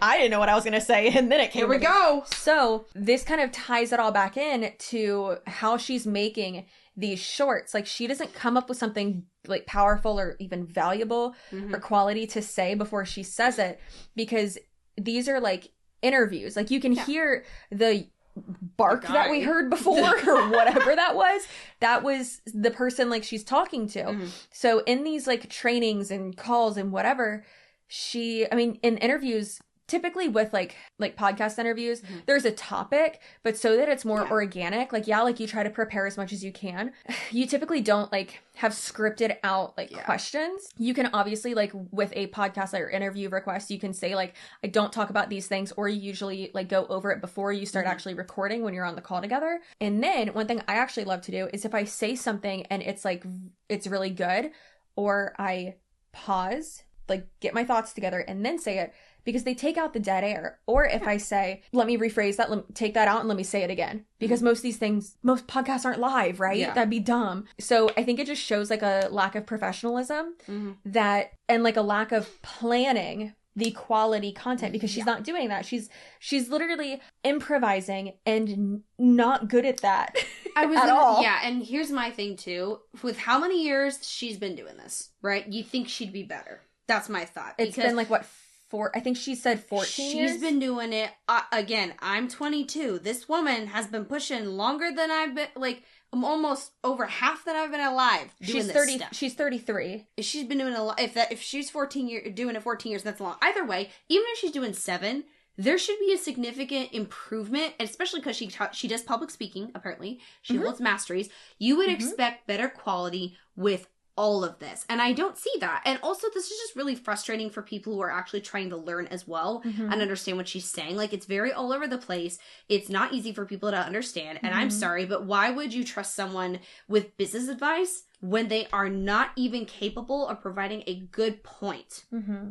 I didn't know what I was going to say, and then it came. Here we go. So this kind of ties it all back in to how she's making these shorts. Like, she doesn't come up with something like powerful or even valuable or quality to say before she says it, because these are like interviews. Like, you can hear the bark that we heard before or whatever that was the person like she's talking to. So in these like trainings and calls and whatever, in interviews, typically with like podcast interviews, there's a topic, but so that it's more organic, like you try to prepare as much as you can. You typically don't like have scripted out like questions. You can obviously, like with a podcast or interview request, you can say like, I don't talk about these things, or you usually like go over it before you start actually recording when you're on the call together. And then one thing I actually love to do is if I say something and it's like, it's really good, or I pause, like get my thoughts together and then say it, because they take out the dead air. Or if I say, let me rephrase that, take that out and let me say it again. Because most podcasts aren't live, right? Yeah. That'd be dumb. So I think it just shows like a lack of professionalism and like a lack of planning the quality content, because she's not doing that. She's literally improvising and not good at that at all. Yeah, and here's my thing too. With how many years she's been doing this, right? You think she'd be better. That's my thought. It's been like, what, I think she said 14 years? She's been doing it. Again, I'm 22. This woman has been pushing longer than I've been, like, I'm almost over half that I've been alive doing this stuff. She's 33. She's been doing a lot. If she's 14 doing it 14 years, that's long. Either way, even if she's doing 7, there should be a significant improvement, especially because she does public speaking, apparently. She holds masteries. You would expect better quality with all of this, and I don't see that. And also, this is just really frustrating for people who are actually trying to learn as well and understand what she's saying. Like, it's very all over the place. It's not easy for people to understand, and I'm sorry, but why would you trust someone with business advice when they are not even capable of providing a good point?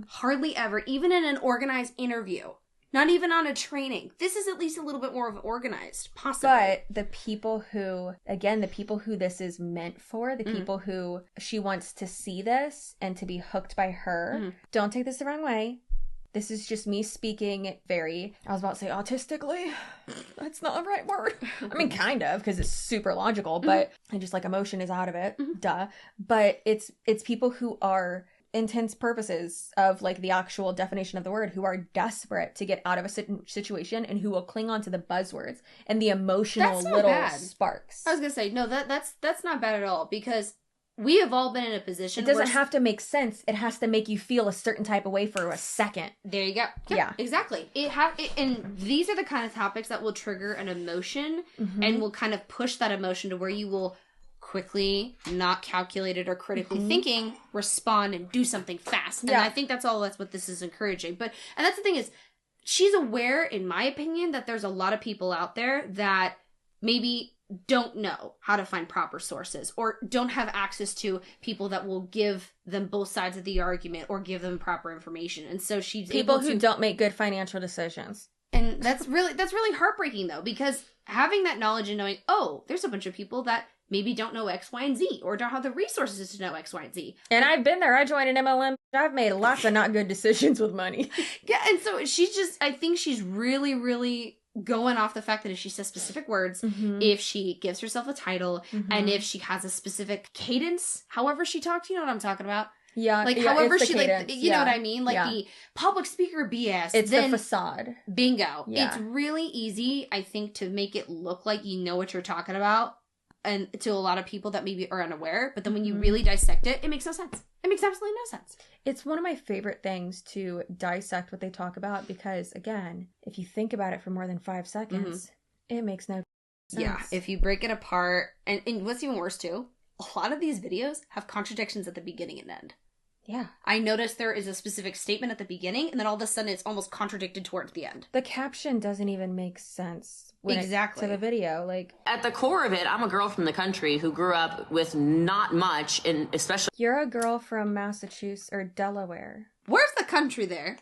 Hardly ever, even in an organized interview. Not even on a training. This is at least a little bit more of organized, possibly. But the people who this is meant for, the people who she wants to see this and to be hooked by her, don't take this the wrong way. This is just me speaking I was about to say autistically. That's not the right word. I mean, kind of, because it's super logical, but I just like emotion is out of it. Duh. But it's people who are intense purposes of like the actual definition of the word, who are desperate to get out of a situation and who will cling on to the buzzwords and the emotional little sparks. I was gonna say, no, that's not bad at all, because we have all been in a position. It doesn't have to make sense. It has to make you feel a certain type of way for a second. There you go. Yeah, exactly. And these are the kind of topics that will trigger an emotion and will kind of push that emotion to where you will quickly, not calculated or critically thinking, respond and do something fast. And I think that's what this is encouraging. And that's the thing is, she's aware, in my opinion, that there's a lot of people out there that maybe don't know how to find proper sources, or don't have access to people that will give them both sides of the argument or give them proper information. And so she's people who don't make good financial decisions. And that's really heartbreaking, though, because having that knowledge and knowing, oh, there's a bunch of people that maybe don't know X, Y, and Z, or don't have the resources to know X, Y, and Z. And I've been there. I joined an MLM. I've made lots of not good decisions with money. Yeah, and so I think she's really, really going off the fact that if she says specific words, if she gives herself a title, and if she has a specific cadence, however she talks, you know what I'm talking about? Yeah. Like, however she, cadence. Like, you know what I mean? Like, the public speaker BS. It's the facade. Bingo. Yeah. It's really easy, I think, to make it look like you know what you're talking about, and to a lot of people that maybe are unaware, but then when you really dissect it, it makes no sense. It makes absolutely no sense. It's one of my favorite things to dissect what they talk about, because, again, if you think about it for more than 5 seconds, it makes no sense. Yeah, if you break it apart, and what's even worse, too, a lot of these videos have contradictions at the beginning and end. Yeah. I noticed there is a specific statement at the beginning, and then all of a sudden it's almost contradicted towards the end. The caption doesn't even make sense Exactly. to the video. Like, At the core of it, I'm a girl from the country who grew up with not much, and especially... you're a girl from Massachusetts or Delaware. Where's the country there?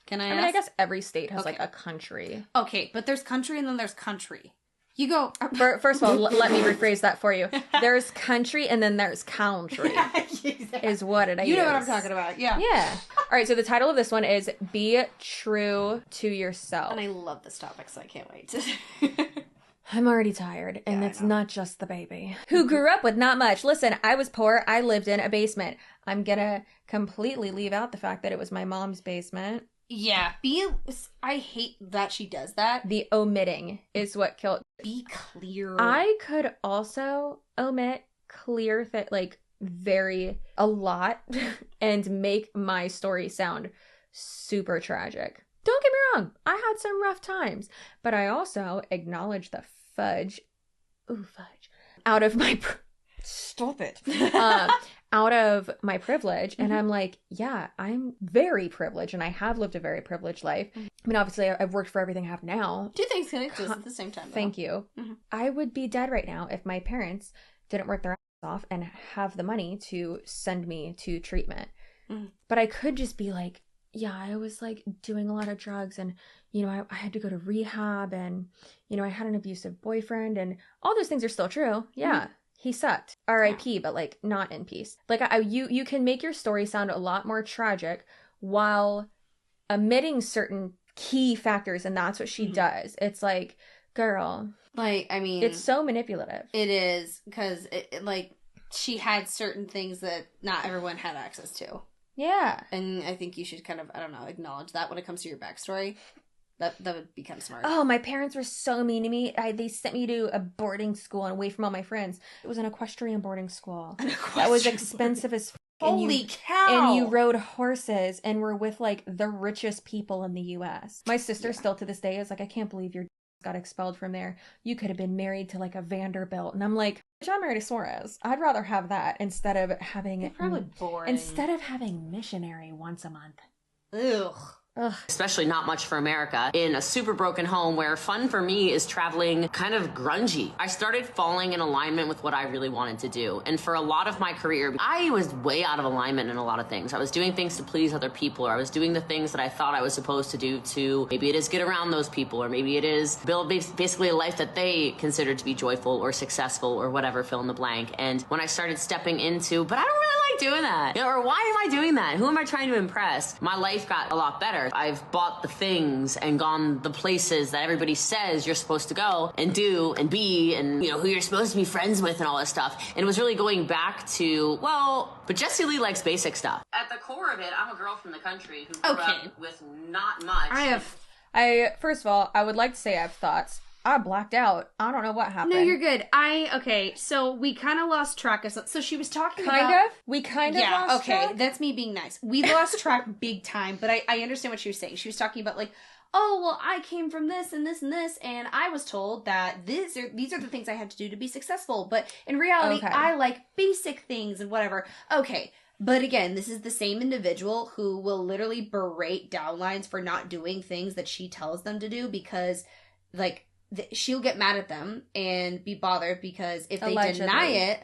Can I ask? I mean, I guess every state has, Okay. like, a country. Okay, but there's country and then there's country. You go... First of all, let me rephrase that for you. There's country and then there's country. Exactly. Is what it is. You know what I'm talking about, yeah. Yeah. All right, so the title of this one is Be True to Yourself. And I love this topic, so I can't wait. I'm already tired, and Yeah, I it's know. not just the baby. Who grew up with not much. Listen, I was poor. I lived in a basement. I'm gonna completely leave out the fact that it was my mom's basement. Yeah, I hate that she does that. The omitting is what killed. Be clear. I could also omit clear a lot and make my story sound super tragic. Don't get me wrong, I had some rough times, but I also acknowledge the fudge out of my Stop it. out of my privilege. And I'm like, yeah, I'm very privileged and I have lived a very privileged life. I mean, obviously I've worked for everything I have now. Two things can exist at the same time. Thank you. Mhm. I would be dead right now if my parents didn't work their ass off and have the money to send me to treatment. Mhm. But I could just be like, yeah, I was like doing a lot of drugs and, you know, I had to go to rehab and, you know, I had an abusive boyfriend and all those things are still true. Yeah. He sucked. R.I.P., but like not in peace. Like you can make your story sound a lot more tragic while omitting certain key factors, and that's what she does. It's like, girl, Like, I mean, it's so manipulative. it is because like she had certain things that not everyone had access to, Yeah. and I think you should kind of, I don't know, acknowledge that when it comes to your backstory. That would be kind of smart. Oh, my parents were so mean to me. They sent me to a boarding school and away from all my friends. It was an equestrian boarding school. That was expensive as f***. Holy cow! And you rode horses and were with like the richest people in the U.S. My sister still to this day is like, I can't believe your got expelled from there. You could have been married to like a Vanderbilt. And I'm like, I'm married to Suarez. I'd rather have that instead of having Probably boring. instead of having missionary once a month. Ugh. Ugh. Especially not much for America, in a super broken home where fun for me is traveling kind of grungy. I started falling in alignment with what I really wanted to do. And for a lot of my career, I was way out of alignment in a lot of things. I was doing things to please other people, or I was doing the things that I thought I was supposed to do to, maybe it is get around those people, or maybe it is build basically a life that they consider to be joyful or successful or whatever, fill in the blank. And when I started stepping into, but I don't really like doing that, you know, or why am I doing that? Who am I trying to impress? My life got a lot better. I've bought the things and gone the places that everybody says you're supposed to go and do and be, and, you know, who you're supposed to be friends with and all this stuff. And it was really going back to, well, but Jessie Lee likes basic stuff. At the core of it, I'm a girl from the country who grew up with not much. First of all, I would like to say I have thoughts. I blacked out. I don't know what happened. No, you're good. Okay, so we kind of lost track of so she was talking We kind of yeah, lost okay, track? that's me being nice. We lost track big time, but I understand what she was saying. She was talking about like, oh, well, I came from this and this and this, and I was told that these are the things I had to do to be successful, but in reality, Okay. I like basic things and whatever. Okay, but again, this is the same individual who will literally berate downlines for not doing things that she tells them to do because, like, she'll get mad at them and be bothered because if they deny it,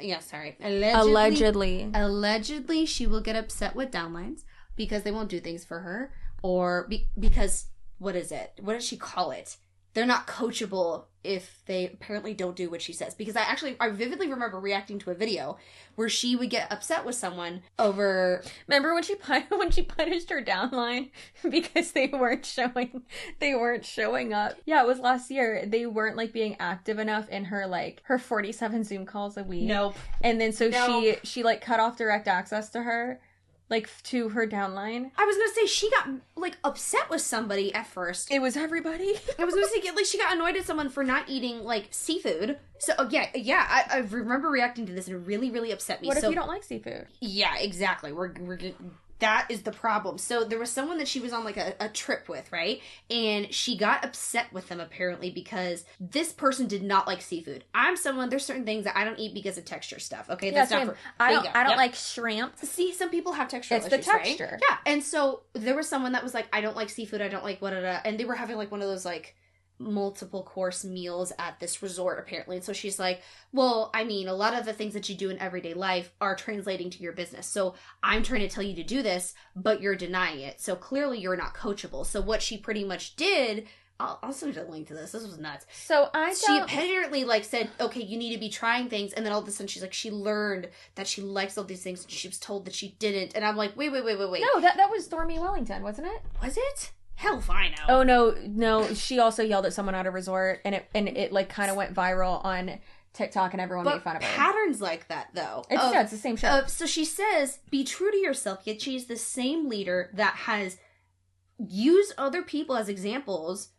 allegedly she will get upset with downlines because they won't do things for her, or because what does she call it? They're not coachable if they apparently don't do what she says. Because I vividly remember reacting to a video where she would get upset with someone over. Remember when she punished her downline because they weren't showing up. Yeah, it was last year. They weren't like being active enough in her 47 Zoom calls a week. Nope. And then so she like cut off direct access to her. Like, to her downline. I was gonna say, she got, like, upset with somebody at first. It was everybody. I was gonna say, like, she got annoyed at someone for not eating, like, seafood. So, I remember reacting to this and it really, really upset me. What if you don't like seafood? Yeah, exactly. that is the problem. So there was someone that she was on like a trip with, right? And she got upset with them apparently because this person did not like seafood. I'm someone, there's certain things that I don't eat because of texture stuff. Okay, that's not for, I don't like shrimp. See, some people have texture issues, the texture, right? Yeah, and so there was someone that was like, I don't like seafood, I don't like what, and they were having like one of those like multiple course meals at this resort apparently. And so she's like, well, I mean, a lot of the things that you do in everyday life are translating to your business. So I'm trying to tell you to do this, but you're denying it. So clearly you're not coachable. So what she pretty much did, I'll send you a link to this. This was nuts. So she apparently like said, okay, you need to be trying things. And then all of a sudden she's like, she learned that she likes all these things and she was told that she didn't. And I'm like, wait. No, that was Stormy Wellington, wasn't it? Was it? Hell if I know. Oh no! She also yelled at someone at a resort, and it like kind of went viral on TikTok, and everyone made fun of her. Patterns like that, though. It's the same show. So she says, "Be true to yourself." Yet she's the same leader that has used other people as examples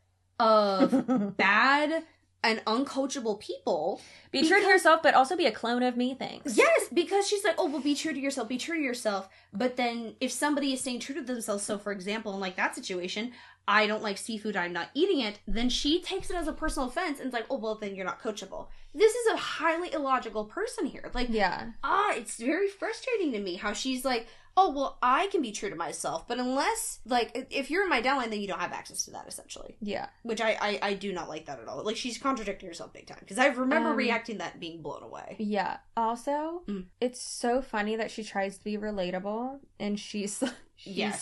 of bad and uncoachable people. Be true to yourself, but also be a clone of me. Thanks. Yes, because she's like, oh, well, be true to yourself, be true to yourself. But then if somebody is staying true to themselves, so for example, in like that situation, I don't like seafood, I'm not eating it, then she takes it as a personal offense and it's like, oh, well, then you're not coachable. This is a highly illogical person here. Like, yeah. It's very frustrating to me how she's like, oh, well, I can be true to myself, but unless, like, if you're in my downline, then you don't have access to that, essentially. Yeah. Which I do not like that at all. Like, she's contradicting herself big time, because I remember reacting that and being blown away. Yeah. Also, it's so funny that she tries to be relatable, and she's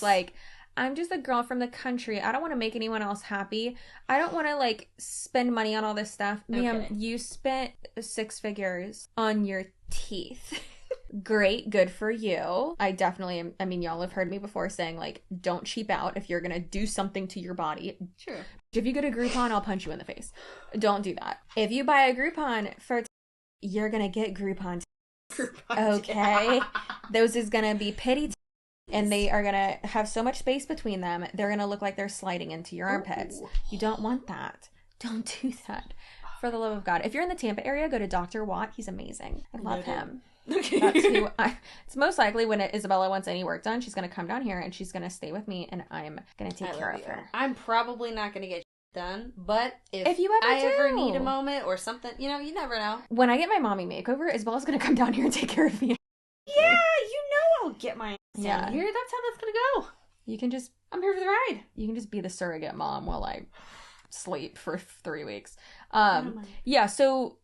like, I'm just a girl from the country. I don't want to make anyone else happy. I don't want to, like, spend money on all this stuff. Ma'am, you spent 6 figures on your teeth. Great, good for you. I definitely am. I mean, y'all have heard me before saying, like, don't cheap out if you're gonna do something to your body. True. If you get a Groupon, I'll punch you in the face. Don't do that. If you buy a Groupon for you're gonna get Groupon. Okay? Those is gonna be pity and they are gonna have so much space between them, they're gonna look like they're sliding into your armpits. Ooh. You don't want that. Don't do that. For the love of God. If you're in the Tampa area, go to Dr. Watt. He's amazing. I love him. Okay. That's who it's most likely when Isabella wants any work done, she's going to come down here and she's going to stay with me and I'm going to take care of her. I'm probably not going to get done, but if you ever need a moment or something, you know, you never know. When I get my mommy makeover, Isabella's going to come down here and take care of me. Yeah, you know I'll get my down here. That's how that's going to go. You can just... I'm here for the ride. You can just be the surrogate mom while I sleep for 3 weeks. Yeah, so...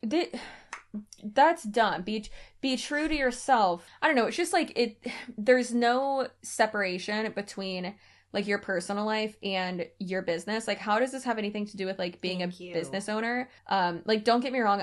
That's dumb. Be true to yourself. I don't know. It's just like there's no separation between like your personal life and your business. Like, how does this have anything to do with like being business owner? Like, don't get me wrong.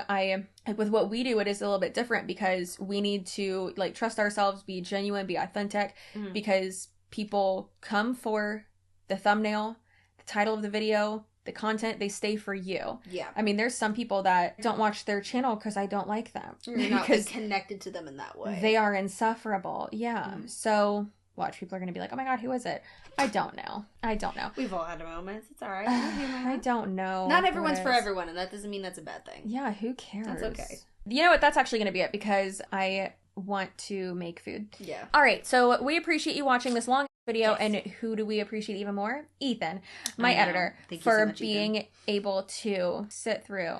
With what we do, it is a little bit different because we need to like trust ourselves, be genuine, be authentic, because people come for the thumbnail, the title of the video, the content, they stay for you. Yeah. I mean, there's some people that don't watch their channel because I don't like them. You're not like, connected to them in that way. They are insufferable. Yeah. So, watch, people are going to be like, oh my God, who is it? I don't know. We've all had moments. It's all right. I don't know. Not everyone's for everyone, and that doesn't mean that's a bad thing. Yeah, who cares? That's okay. You know what? That's actually going to be it because I want to make food. Yeah. All right. So, we appreciate you watching this long video, and who do we appreciate even more? Ethan, my editor, for so much, being able to sit through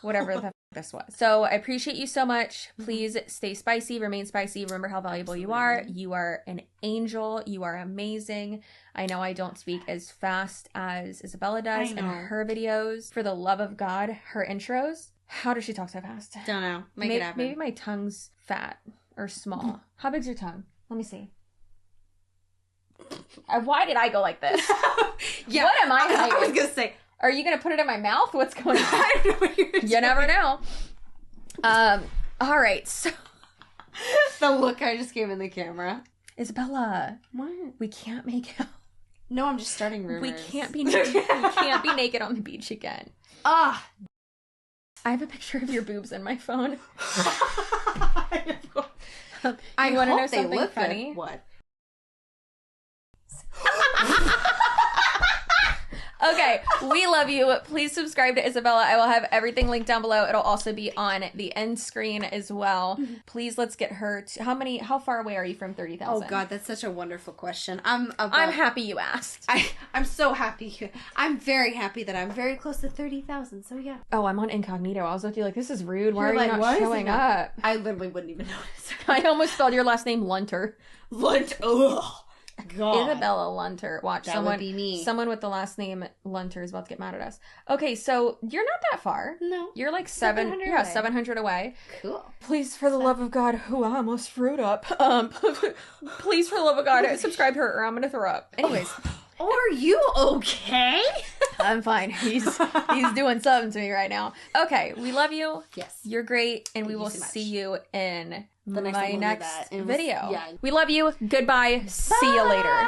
whatever the this was. So I appreciate you so much. Please stay spicy, remain spicy. Remember how valuable you are. You are an angel. You are amazing. I know I don't speak as fast as Isabella does in her videos. For the love of God, her intros. How does she talk so fast? Don't know. Make it happen. Maybe my tongue's fat or small. How big's your tongue? Let me see. Why did I go like this? Yeah, what am I hiding? I was gonna say, are you gonna put it in my mouth? What's going on? I don't know what you're doing. You never know. All right. So the look I just gave in the camera, Isabella. What? We can't make out. No, I'm just starting rumors. We can't be naked. We can't be naked on the beach again. Ah. I have a picture of your boobs in my phone. I want to know they something look funny? Good. What? Okay, we love you. Please subscribe to Isabella. I will have everything linked down below. It'll also be on the end screen as well. Please, let's get her to, how far away are you from 30,000? Oh God, that's such a wonderful question. I'm happy you asked. I'm so happy. I'm very happy that I'm very close to 30,000. So yeah. Oh, I'm on incognito. I was with you like, this is rude. Why You're are you like, not showing up? I literally wouldn't even notice. I almost spelled your last name Lunter. Ugh. God. Isabella Lunter. Watch, That would be me. Someone with the last name Lunter is about to get mad at us. Okay, so you're not that far. No. You're like 700 away. 700 away. Cool. Please, for the love of God, I almost screwed up. Please, for the love of God, subscribe to her or I'm gonna throw up. Anyways. Are you okay? I'm fine. He's doing something to me right now. Okay, we love you. Yes. You're great, and we will so much. see you in The my next video. video. We love you. Goodbye. See you later.